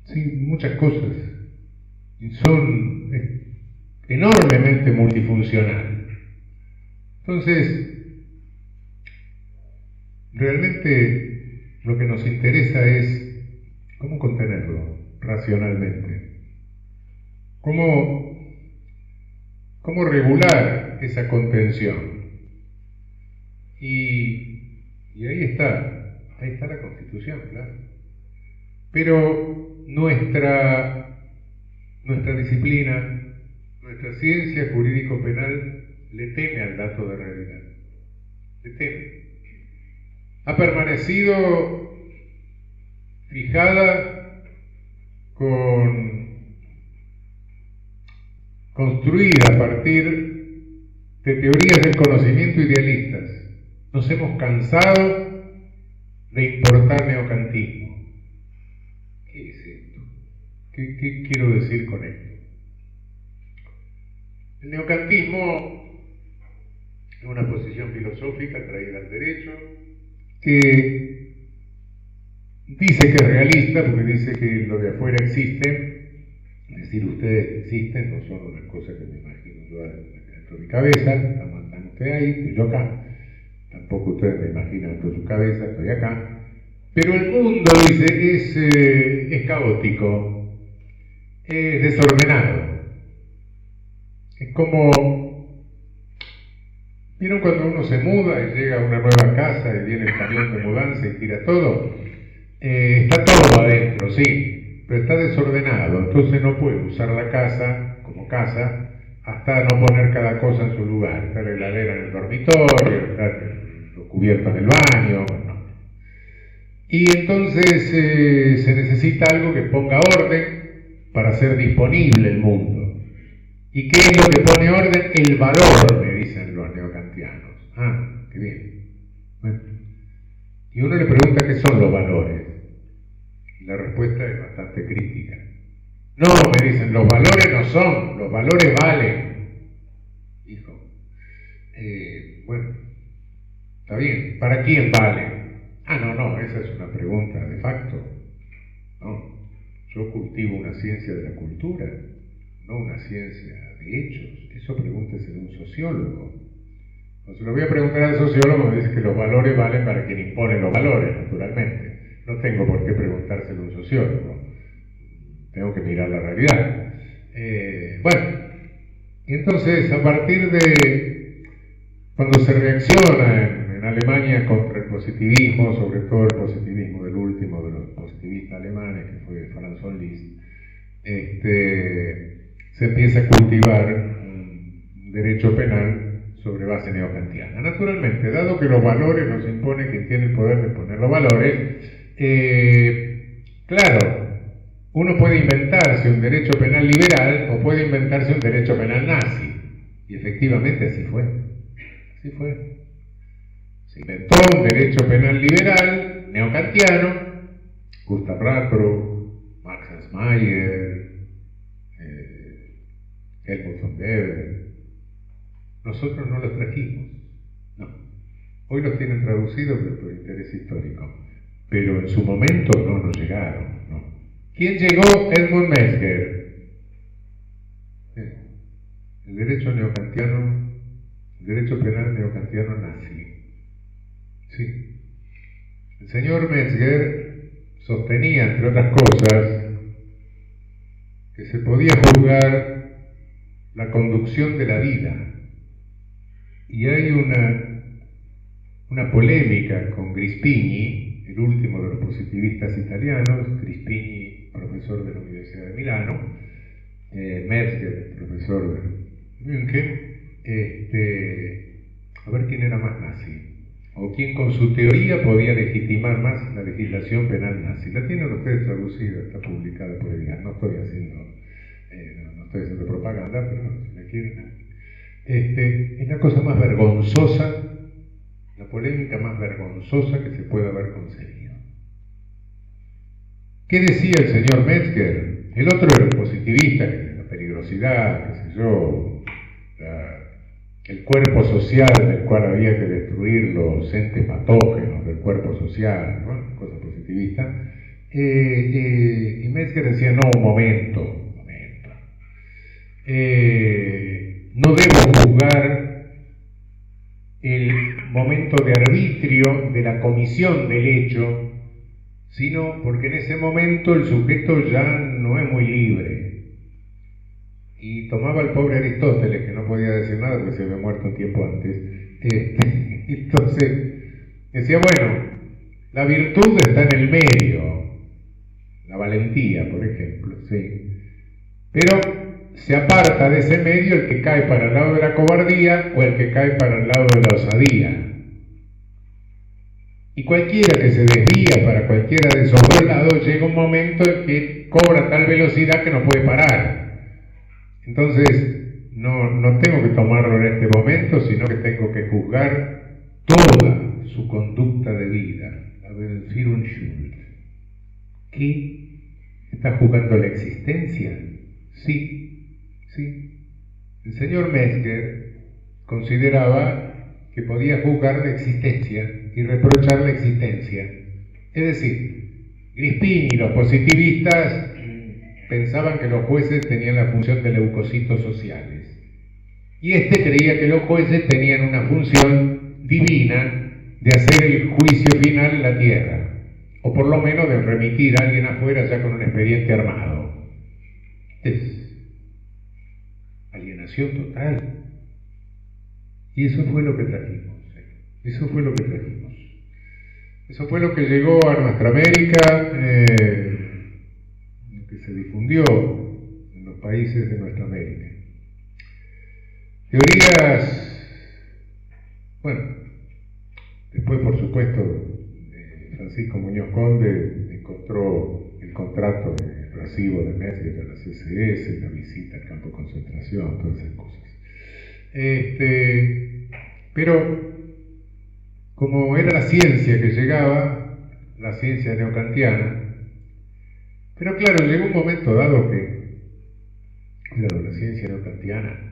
Sí, muchas cosas. Y son enormemente multifuncionales. Entonces, realmente lo que nos interesa es cómo contenerlo racionalmente. Cómo regular esa contención. Y ahí está la Constitución, claro. Pero nuestra disciplina, nuestra ciencia jurídico-penal le teme al dato de realidad. Le teme. Ha permanecido fijada construida a partir de teorías del conocimiento idealistas. Nos hemos cansado de importar neocantismo. ¿Qué es esto? ¿Qué quiero decir con esto? El neocantismo es una posición filosófica traída al derecho que dice que es realista porque dice que lo de afuera existe, es decir, ustedes existen, no son una cosa que me imagino yo dentro de mi cabeza, están ustedes ahí, estoy yo acá, tampoco ustedes me imaginan dentro de su cabeza, estoy acá, pero el mundo, dice, es caótico, es desordenado, es como, ¿vieron cuando uno se muda y llega a una nueva casa y viene el camión de mudanza y tira todo? Está todo adentro, sí, pero está desordenado, entonces no puede usar la casa como casa hasta no poner cada cosa en su lugar. Está la heladera en el dormitorio, está lo cubierto en el baño, bueno. Y entonces se necesita algo que ponga orden para hacer disponible el mundo. ¿Y qué es lo que pone orden? El valor, me dicen los neocantianos. Ah, qué bien. Bueno. Y uno le pregunta qué son los valores. Y la respuesta es bastante crítica. No, me dicen, los valores no son, los valores valen. Hijo, bueno, está bien, ¿para quién valen? Ah, no, esa es una pregunta de facto. No, yo cultivo una ciencia de la cultura, no una ciencia de hechos. Eso pregúnteselo a un sociólogo. No se lo voy a preguntar al sociólogo, me dice que los valores valen para quien impone los valores, naturalmente. No tengo por qué preguntárselo a un sociólogo. Tengo que mirar la realidad. Bueno, y entonces a partir de cuando se reacciona en Alemania contra el positivismo, sobre todo el positivismo del último de los positivistas alemanes, que fue Franz von Liszt, se empieza a cultivar un derecho penal sobre base neocantiana. Naturalmente, dado que los valores nos imponen quien tiene el poder de poner los valores, claro, uno puede inventarse un derecho penal liberal o puede inventarse un derecho penal nazi. Y efectivamente así fue. Así fue. Se inventó un derecho penal liberal, neocantiano, Gustav Rathrow, Max Mayer, Helmut von Weber. Nosotros no los trajimos. No. Hoy los tienen traducidos por interés histórico. Pero en su momento no nos llegaron. No. ¿Quién llegó? Edmund Mesmer. El derecho neocantiano el derecho penal neokantiano nazi. Sí. El señor Metzger sostenía, entre otras cosas, que se podía juzgar la conducción de la vida. Y hay una polémica con Grispini, el último de los positivistas italianos, Grispini, profesor de la Universidad de Milano, Metzger, profesor de München, a ver quién era más nazi, o quién con su teoría podía legitimar más la legislación penal nazi. La tienen ustedes traducida, está publicada por el no estoy haciendo propaganda, pero si la quieren. Es la cosa más vergonzosa, la polémica más vergonzosa que se pueda haber conseguido. ¿Qué decía el señor Metzger? El otro era el positivista, la peligrosidad, qué sé yo, el cuerpo social del cual había que destruir los entes patógenos del cuerpo social, ¿no? Cosa positivista. Y Metzger decía, no, un momento. No debo juzgar el momento de arbitrio de la comisión del hecho, sino porque en ese momento el sujeto ya no es muy libre. Y tomaba al pobre Aristóteles, que no podía decir nada porque se había muerto un tiempo antes. Entonces decía, bueno, la virtud está en el medio, la valentía, por ejemplo, sí. Pero se aparta de ese medio el que cae para el lado de la cobardía o el que cae para el lado de la osadía. Y cualquiera que se desvía para cualquiera de esos dos lados llega un momento en que cobra tal velocidad que no puede parar. Entonces, no tengo que tomarlo en este momento, sino que tengo que juzgar toda su conducta de vida. La Führungsschuld. ¿Qué? ¿Está juzgando la existencia? Sí. El señor Metzger consideraba que podía juzgar la existencia y reprochar la existencia. Es decir, Grispini y los positivistas pensaban que los jueces tenían la función de leucocitos sociales. Y creía que los jueces tenían una función divina de hacer el juicio final en la tierra, o por lo menos de remitir a alguien afuera ya con un expediente armado. Es alienación total. Y eso fue lo que trajimos. Eso fue lo que llegó a nuestra América, que se difundió en los países de nuestra América. Teorías, bueno, después por supuesto Francisco Muñoz Conde encontró el contrato de recibo de Metzger de la CSS, la visita al campo de concentración, todas esas cosas. Pero como era la ciencia que llegaba, la ciencia neokantiana, pero claro, llegó un momento dado que, la ciencia neokantiana,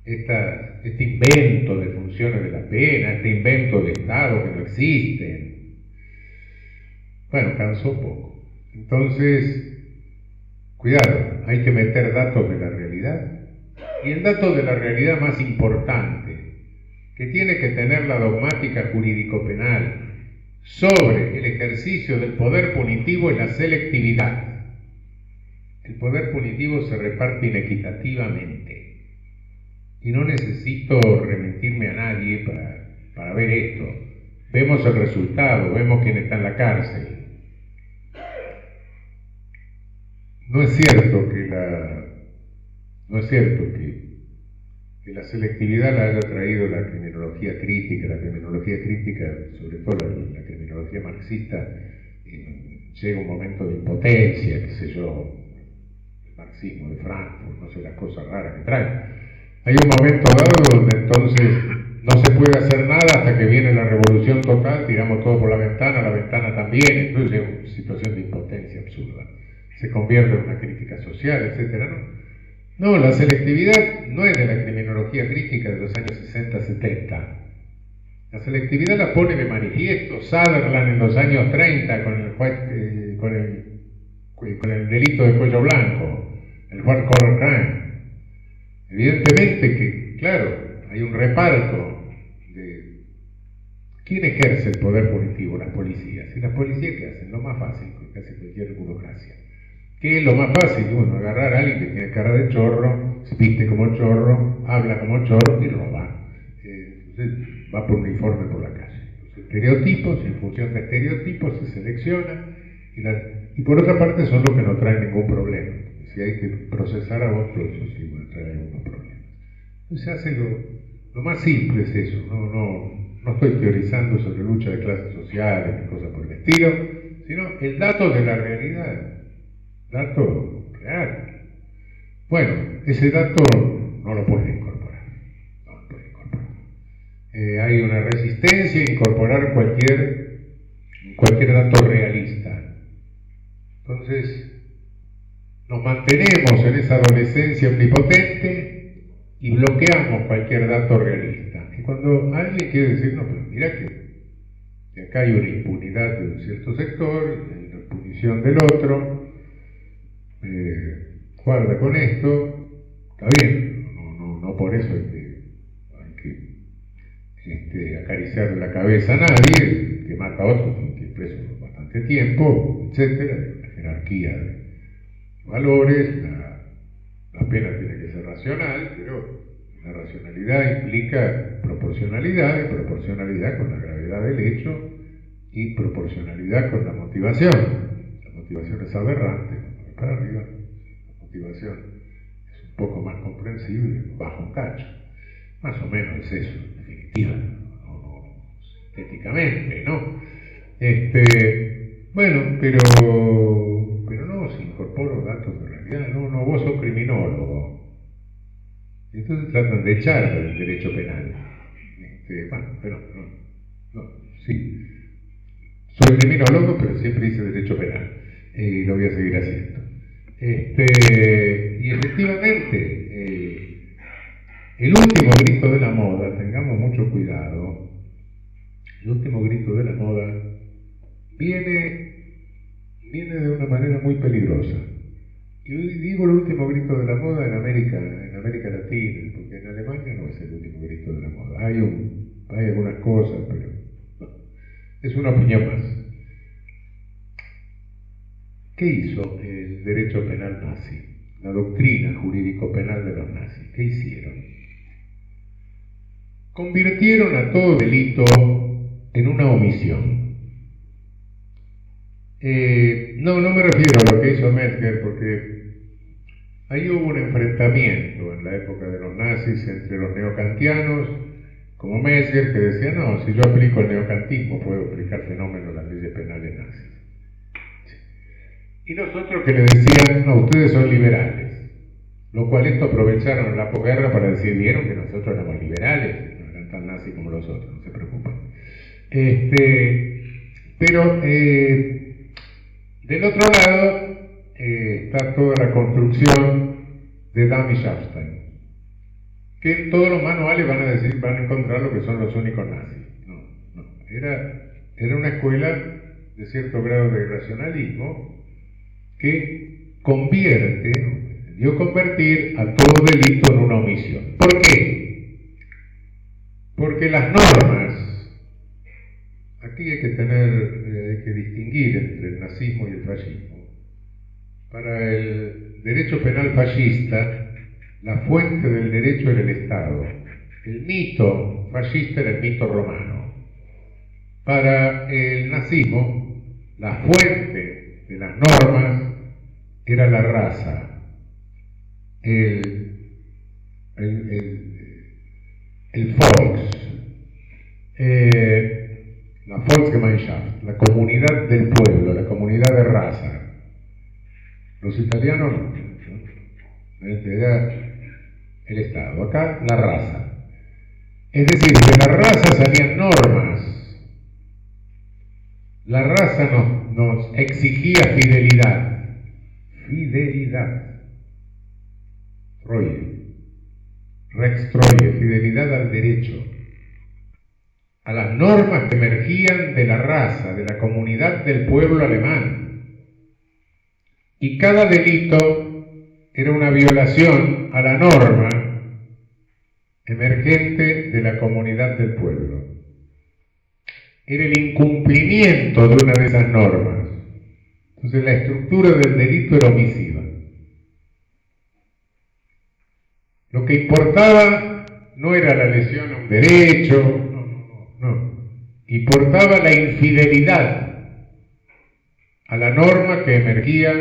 este invento de funciones de la pena, este invento de Estado que no existen, bueno, cansó un poco. Entonces, cuidado, hay que meter datos de la realidad. Y el dato de la realidad más importante que tiene que tener la dogmática jurídico-penal sobre el ejercicio del poder punitivo es la selectividad. El poder punitivo se reparte inequitativamente. Y no necesito remitirme a nadie para ver esto. Vemos el resultado, vemos quién está en la cárcel. No es cierto que la selectividad la haya traído la criminología crítica. La criminología crítica, sobre todo la criminología marxista, llega un momento de impotencia, qué sé yo, el marxismo de Frankfurt, no sé, las cosas raras que trae. Hay un momento dado donde entonces no se puede hacer nada hasta que viene la revolución total, tiramos todo por la ventana también, entonces llega una situación de impotencia absurda. Se convierte en una crítica social, etc. No, la selectividad no es de la criminología crítica de los años 60-70. La selectividad la pone de manifiesto Sutherland en los años 30 con el delito de cuello blanco, el white collar crime. Evidentemente que, claro, hay un reparto de quién ejerce el poder punitivo, las policías. ¿Y las policías qué hacen? Lo más fácil, que hace cualquier burocracia. ¿Qué es lo más fácil? Bueno, agarrar a alguien que tiene cara de chorro, se viste como chorro, habla como chorro y roba. Entonces va por uniforme por la calle. Los estereotipos, en función de estereotipos, se seleccionan y por otra parte son los que no traen ningún problema. Si hay que procesar a otros, eso sí va a traer algunos problemas. Entonces se hace lo más simple es eso, no estoy teorizando sobre lucha de clases sociales ni cosas por el estilo, sino el dato de la realidad, dato real. Bueno, ese dato no lo puede incorporar, no lo puede incorporar. Hay una resistencia a incorporar cualquier dato realista. Entonces, nos mantenemos en esa adolescencia omnipotente y bloqueamos cualquier dato realista. Y cuando alguien quiere decir, no, pero mira que acá hay una impunidad de un cierto sector, y hay una punición del otro, guarda con esto, está bien, no por eso hay que acariciarle la cabeza a nadie, que mata a otro, tiene que ir preso por bastante tiempo, etcétera, la jerarquía de valores, la pena tiene que ser racional, pero la racionalidad implica proporcionalidad, y proporcionalidad con la gravedad del hecho, y proporcionalidad con la motivación. La motivación es aberrante, para arriba, la motivación es un poco más comprensible, bajo un cacho. Más o menos es eso, en definitiva, no estéticamente, ¿no? Bueno, pero no, si incorporo datos de realidad, no, vos sos criminólogo. Entonces tratan de echar del derecho penal. Bueno, pero no, sí. Soy criminólogo, pero siempre hice derecho penal. Y lo voy a seguir haciendo. Y efectivamente, el último grito de la moda, tengamos mucho cuidado, el último grito de la moda viene de una manera muy peligrosa. Y digo el último grito de la moda en América Latina, porque en Alemania no es el último grito de la moda. Hay algunas cosas, pero no. Es una opinión más. ¿Qué hizo el derecho penal nazi? La doctrina jurídico-penal de los nazis. ¿Qué hicieron? Convirtieron a todo delito en una omisión. No me refiero a lo que hizo Metzger, porque ahí hubo un enfrentamiento en la época de los nazis entre los neokantianos, como Metzger, que decía, no, si yo aplico el neokantismo puedo aplicar fenómenos de las leyes penales nazis. Y los otros que le decían, no, ustedes son liberales. Lo cual esto aprovecharon en la posguerra para decir, vieron que nosotros éramos liberales, no eran tan nazis como los otros, no se preocupen. Pero del otro lado está toda la construcción de Damm y Schaffstein, que todos los manuales van a encontrar lo que son los únicos nazis. No. Era una escuela de cierto grado de racionalismo que dio convertir a todo delito en una omisión. ¿Por qué? Porque las normas, aquí hay que distinguir entre el nazismo y el fascismo. Para el derecho penal fascista, la fuente del derecho era el Estado. El mito fascista era el mito romano. Para el nazismo, la fuente de las normas era la raza, el Volks, la Volksgemeinschaft, la comunidad del pueblo, la comunidad de raza. Los italianos no, era el Estado, acá la raza. Es decir, de la raza salían normas. La raza nos exigía fidelidad. Rex Troye, fidelidad al derecho, a las normas que emergían de la raza, de la comunidad del pueblo alemán. Y cada delito era una violación a la norma emergente de la comunidad del pueblo. Era el incumplimiento de una de esas normas. Entonces la estructura del delito era omisiva. Lo que importaba no era la lesión a un derecho, no. Importaba la infidelidad a la norma que emergía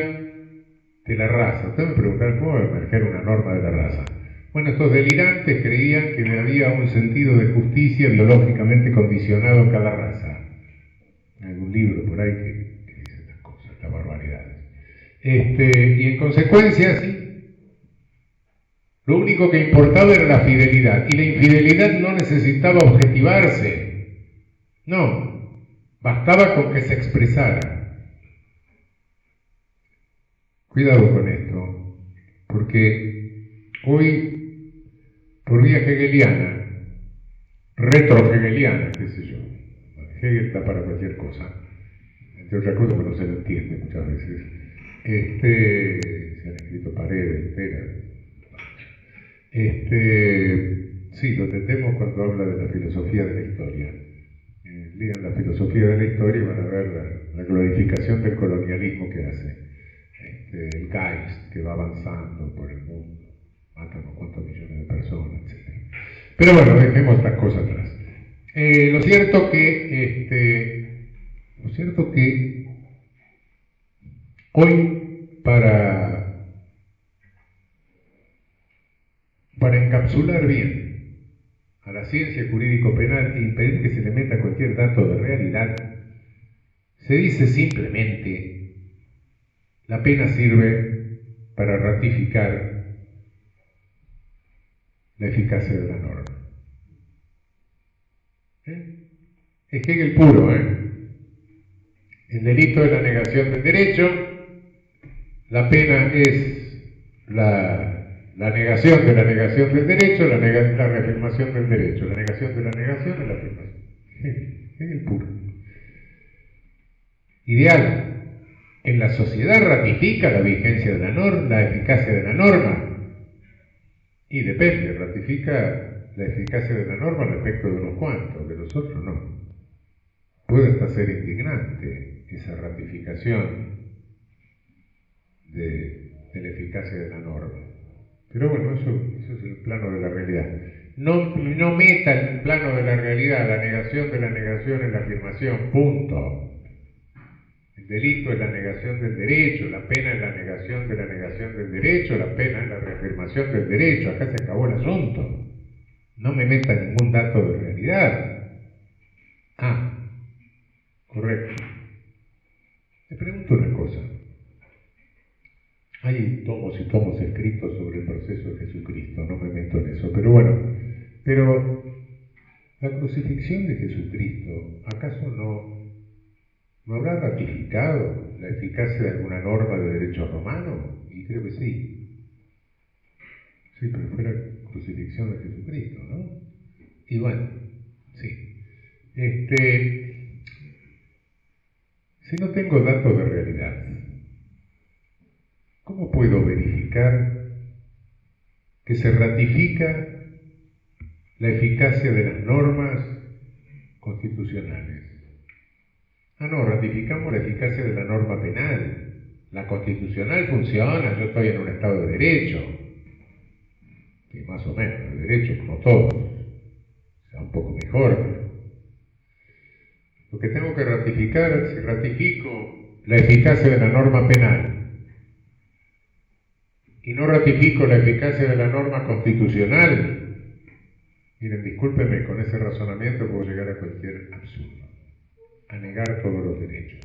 de la raza. Ustedes me preguntaron, ¿cómo va a emerger una norma de la raza? Bueno, estos delirantes creían que había un sentido de justicia biológicamente condicionado en cada raza. Hay un libro por ahí que dice estas cosas, estas barbaridades. Y en consecuencia, sí, lo único que importaba era la fidelidad. Y la infidelidad no necesitaba objetivarse. No, bastaba con que se expresara. Cuidado con esto, porque hoy, por vía hegeliana, retro-hegeliana, qué sé yo, Hegel está para cualquier cosa, entre otras cosas que no se lo entiende muchas veces, se han escrito paredes enteras. Sí, lo entendemos cuando habla de la filosofía de la historia. Lean la filosofía de la historia y van a ver la glorificación del colonialismo que hace. El Geist que va avanzando por el mundo, mata unos cuantos millones de personas, etc. Pero bueno, dejemos estas cosas atrás. Lo cierto que hoy para encapsular bien a la ciencia jurídico-penal e impedir que se le meta cualquier dato de realidad, se dice simplemente: la pena sirve para ratificar la eficacia de la norma. Es Hegel puro, El delito es la negación del derecho, la pena es la negación de la negación del derecho, la reafirmación del derecho, la negación de la negación es la afirmación. Hegel puro. Ideal. En la sociedad ratifica la vigencia de la norma, la eficacia de la norma. Y depende, ratifica la eficacia de la norma respecto de unos cuantos, de los otros no. Puede hasta ser indignante esa ratificación de la eficacia de la norma. Pero bueno, eso es el plano de la realidad. No meta en el plano de la realidad la negación de la negación en la afirmación, punto. El delito es la negación del derecho, la pena es la negación de la negación del derecho, la pena es la reafirmación del derecho. Acá se acabó el asunto. No me meta ningún dato de realidad. Correcto. Te pregunto una cosa. Hay tomos y tomos escritos sobre el proceso de Jesucristo, no me meto en eso, pero bueno. Pero la crucifixión de Jesucristo, ¿acaso no habrá ratificado la eficacia de alguna norma de derecho romano? Y creo que sí. Sí, pero fue la crucifixión de Jesucristo, ¿no? Y bueno, sí. Si no tengo datos de realidad, ¿cómo puedo verificar que se ratifica la eficacia de las normas constitucionales? No, ratificamos la eficacia de la norma penal. La constitucional funciona, yo estoy en un estado de derecho. Y más o menos, de derecho como todos. O sea, un poco mejor. Lo que tengo que ratificar, si ratifico la eficacia de la norma penal y no ratifico la eficacia de la norma constitucional, miren, discúlpenme, con ese razonamiento puedo llegar a cualquier absurdo, a negar todos los derechos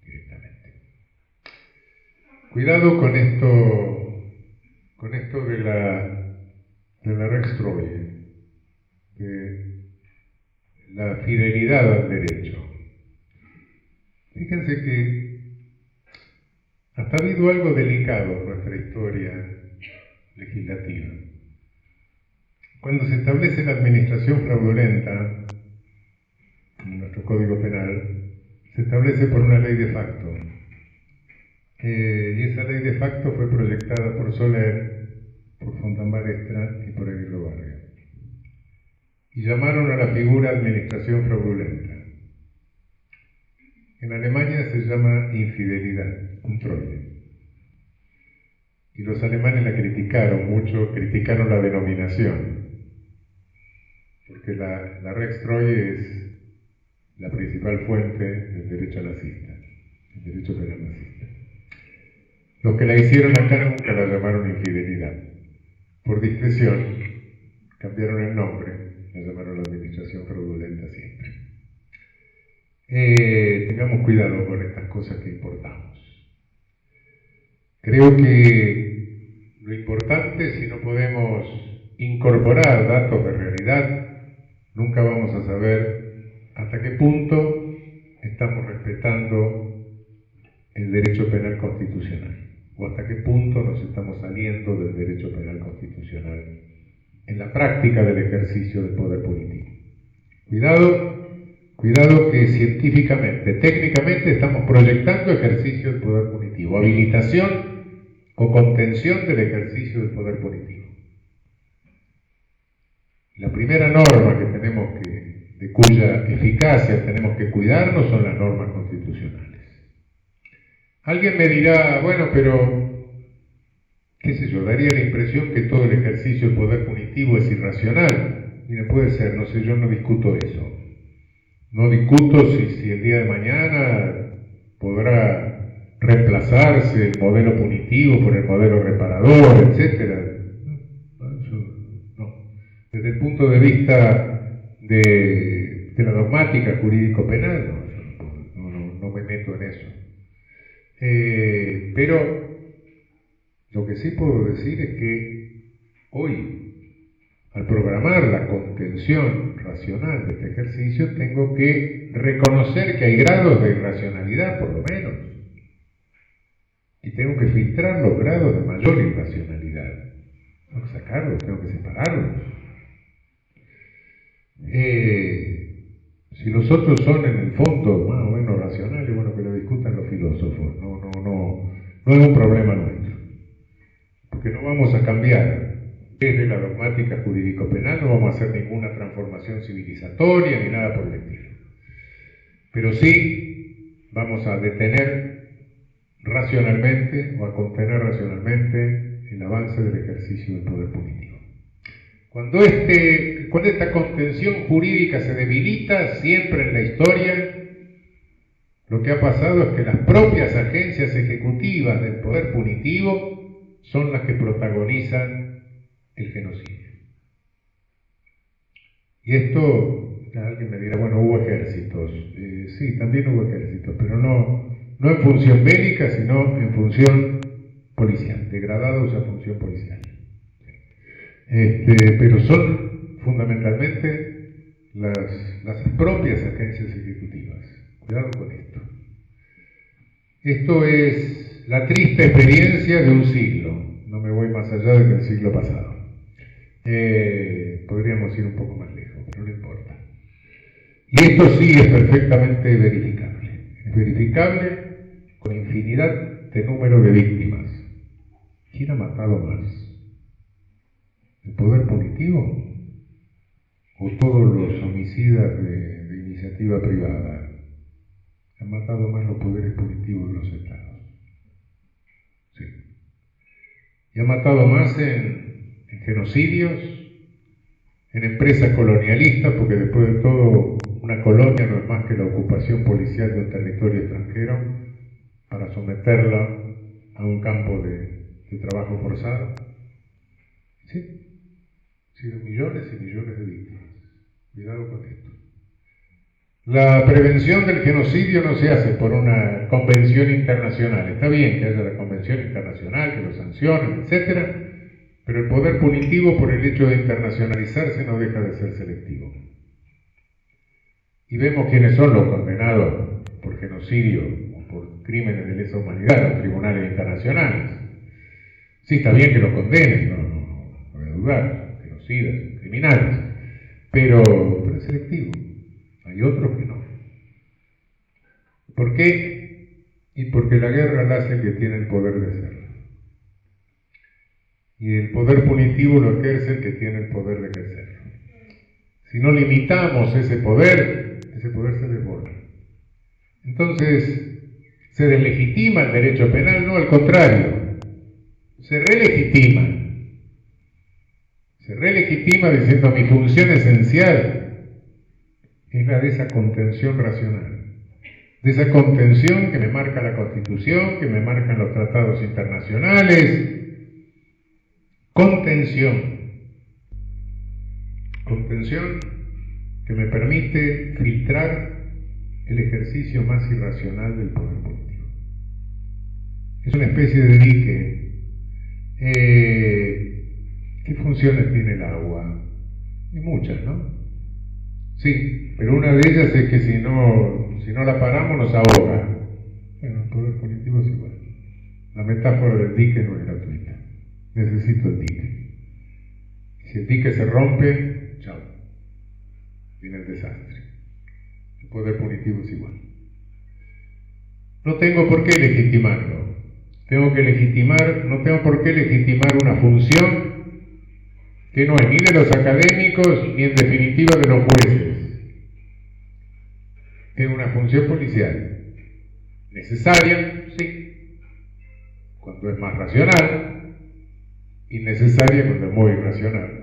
directamente. Cuidado con esto de la Rex Troje, de la fidelidad al derecho. Fíjense que hasta ha habido algo delicado en nuestra historia legislativa. Cuando se establece la administración fraudulenta en nuestro Código Penal, se establece por una ley de facto. Y esa ley de facto fue proyectada por Soler, por Fontambalestra y por Aguirre Barrio. y llamaron a la figura administración fraudulenta. En Alemania se llama infidelidad, Untreue. Y los alemanes la criticaron mucho, criticaron la denominación, porque la Rechtstreue es la principal fuente del derecho nazista, el derecho penal nazista. Los que la hicieron acá nunca la llamaron infidelidad. Por discreción, cambiaron el nombre, la llamaron la administración fraudulenta siempre. Tengamos cuidado con estas cosas que importamos. Creo que lo importante, si no podemos incorporar datos de realidad, nunca vamos a saber hasta qué punto estamos respetando el derecho penal constitucional, o hasta qué punto nos estamos saliendo del derecho penal constitucional en la práctica del ejercicio del poder político. Cuidado que científicamente, técnicamente estamos proyectando ejercicio del poder punitivo, habilitación o contención del ejercicio del poder punitivo. La primera norma que tenemos de cuya eficacia tenemos que cuidarnos son las normas constitucionales. Alguien me dirá, bueno, pero, qué sé yo, daría la impresión que todo el ejercicio del poder punitivo es irracional. Mire, puede ser, no sé, yo no discuto eso. No discuto si el día de mañana podrá reemplazarse el modelo punitivo por el modelo reparador, etc. No. Desde el punto de vista de la dogmática jurídico-penal, no me meto en eso. Pero lo que sí puedo decir es que hoy, al programar la contención racional de este ejercicio, tengo que reconocer que hay grados de irracionalidad, por lo menos, y tengo que filtrar los grados de mayor irracionalidad. Tengo que sacarlos, tengo que separarlos. Si los otros son en el fondo más o menos racionales, bueno, que lo discutan los filósofos, no es un problema nuestro, porque no vamos a cambiar desde la dogmática jurídico-penal, no vamos a hacer ninguna transformación civilizatoria ni nada por el estilo. Pero sí vamos a detener racionalmente o a contener racionalmente el avance del ejercicio del poder punitivo. Cuando esta contención jurídica se debilita, siempre en la historia, lo que ha pasado es que las propias agencias ejecutivas del poder punitivo son las que protagonizan el genocidio. Y esto, alguien me dirá, bueno, hubo ejércitos. Sí, también hubo ejércitos, pero no en función bélica, sino en función policial, degradados a función policial. Pero son fundamentalmente las propias agencias ejecutivas. Cuidado con esto. Esto es la triste experiencia de un siglo. No me voy más allá de que el siglo pasado. Podríamos ir un poco más lejos, pero no importa. Y esto sí es perfectamente verificable. Es verificable con infinidad de número de víctimas. ¿Quién ha matado más? ¿El poder punitivo? ¿O todos los homicidas de iniciativa privada? Han matado más los poderes punitivos de los estados. Sí. Y han matado más en genocidios, en empresas colonialistas, porque después de todo una colonia no es más que la ocupación policial de un territorio extranjero para someterla a un campo de trabajo forzado. Sí, han sido millones y millones de víctimas. Cuidado con esto. La prevención del genocidio no se hace por una convención internacional. Está bien que haya la convención internacional, que lo sancionen, etcétera, pero el poder punitivo, por el hecho de internacionalizarse, no deja de ser selectivo. Y vemos quiénes son los condenados por genocidio o por crímenes de lesa humanidad en los tribunales internacionales. Sí, está bien que los condenen, no voy a dudar, genocidas, criminales, pero es selectivo. Hay otros que no. ¿Por qué? Y porque la guerra la hace el que tiene el poder de hacerlo. Y el poder punitivo lo ejerce el que tiene el poder de ejercerlo. Si no limitamos ese poder se desborda. Entonces, ¿se deslegitima el derecho penal? No, al contrario, se relegitima. Se relegitima diciendo mi función esencial es la de esa contención racional, de esa contención que me marca la Constitución, que me marcan los tratados internacionales. Contención que me permite filtrar el ejercicio más irracional del poder político. Es una especie de dique. ¿Qué funciones tiene el agua? Hay muchas, ¿no? Sí, pero una de ellas es que si no la paramos nos ahoga. Bueno, el poder político es igual. La metáfora del dique no es gratuita. Necesito el dique. Si el dique se rompe, chao. Viene el desastre. El poder punitivo es igual. No tengo por qué legitimarlo. No tengo por qué legitimar una función que no es ni de los académicos ni en definitiva de los jueces. Es una función policial. Necesaria, sí, cuando es más racional, innecesaria cuando es muy irracional.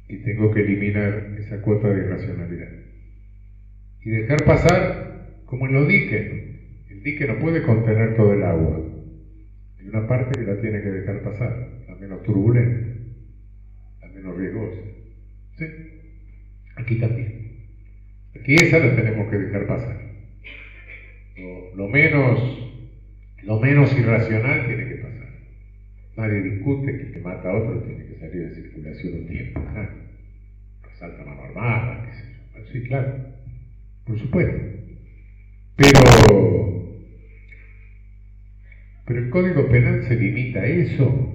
Y tengo que eliminar esa cuota de irracionalidad. Y dejar pasar como en los diques. El dique no puede contener todo el agua. Hay una parte que la tiene que dejar pasar, la menos turbulenta, la menos riesgosa. ¿Sí? Aquí también. Aquí esa la tenemos que dejar pasar. Lo menos irracional tiene que pasar. Nadie discute que el que mata a otro tiene que salir de circulación un tiempo. Resalta mano armada, qué sé yo. Bueno, sí, claro, por supuesto. Pero el Código Penal se limita a eso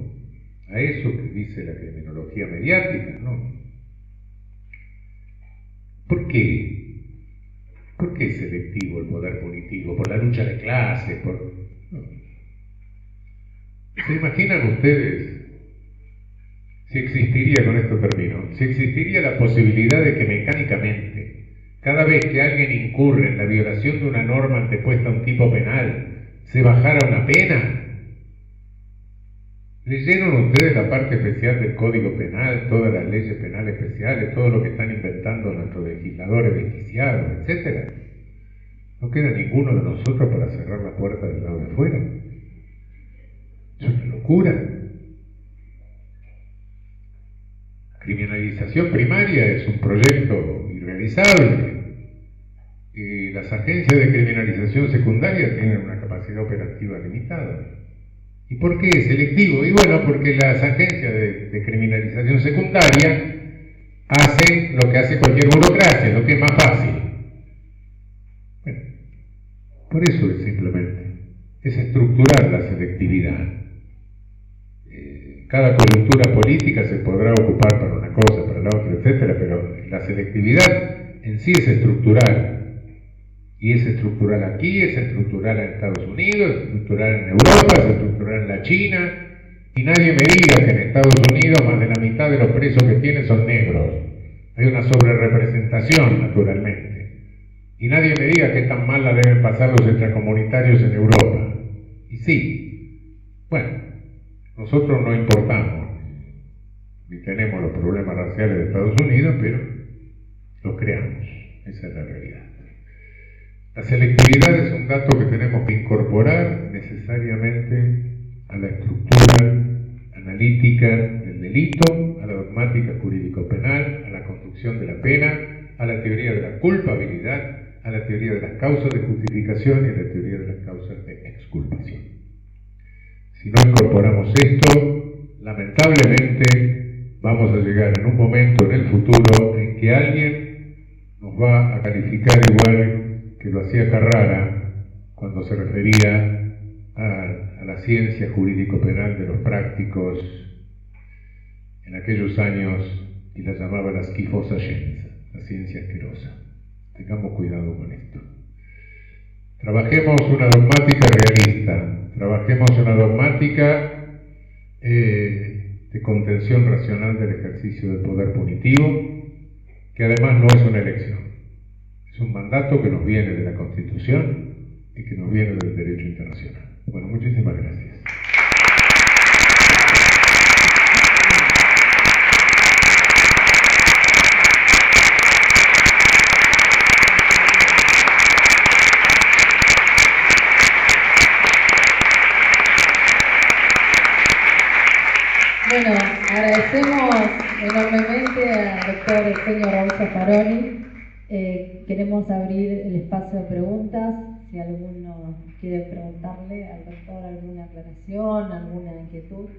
que dice la criminología mediática, ¿no? ¿Por qué? ¿Por qué es selectivo el poder punitivo? ¿Por la lucha de clases? No. ¿Se imaginan ustedes si existiría, con esto termino, si existiría la posibilidad de que mecánicamente, cada vez que alguien incurre en la violación de una norma antepuesta a un tipo penal, se bajara una pena? ¿Leyeron ustedes la parte especial del Código Penal, todas las leyes penales especiales, todo lo que están inventando nuestros legisladores desquiciados, etcétera? No queda ninguno de nosotros para cerrar la puerta del lado de afuera. Es una locura. La criminalización primaria es un proyecto irrealizable. Y las agencias de criminalización secundaria tienen una capacidad operativa limitada. ¿Y por qué es selectivo? Y bueno, porque las agencias de criminalización secundaria hacen lo que hace cualquier burocracia, lo que es más fácil. Bueno, por eso es simplemente, es estructurar la selectividad. Cada coyuntura política se podrá ocupar para una cosa, para la otra, etcétera, pero la selectividad en sí es estructural. Y es estructural aquí, es estructural en Estados Unidos, es estructural en Europa, es estructural en la China. Y nadie me diga que en Estados Unidos más de la mitad de los presos que tienen son negros. Hay una sobrerepresentación, naturalmente. Y nadie me diga que tan mal la deben pasar los extracomunitarios en Europa. Y sí, bueno, nosotros no importamos, ni tenemos los problemas raciales de Estados Unidos, pero los creamos. Esa es la realidad. La selectividad es un dato que tenemos que incorporar necesariamente a la estructura analítica del delito, a la dogmática jurídico-penal, a la construcción de la pena, a la teoría de la culpabilidad, a la teoría de las causas de justificación y a la teoría de las causas de exculpación. Si no incorporamos esto, lamentablemente vamos a llegar en un momento en el futuro en que alguien nos va a calificar igual que lo hacía Carrara cuando se refería a la ciencia jurídico-penal de los prácticos en aquellos años, y la llamaba la schifosa scienza, la ciencia asquerosa. Tengamos cuidado con esto. Trabajemos una dogmática realista, trabajemos una dogmática de contención racional del ejercicio del poder punitivo, que además no es una elección, es un mandato que nos viene de la Constitución y que nos viene del derecho internacional. Bueno, muchísimas gracias. Bueno, agradecemos enormemente al doctor Eugenio Raúl Zaffaroni. Queremos abrir el espacio de preguntas. Si alguno quiere preguntarle al doctor alguna aclaración, alguna inquietud.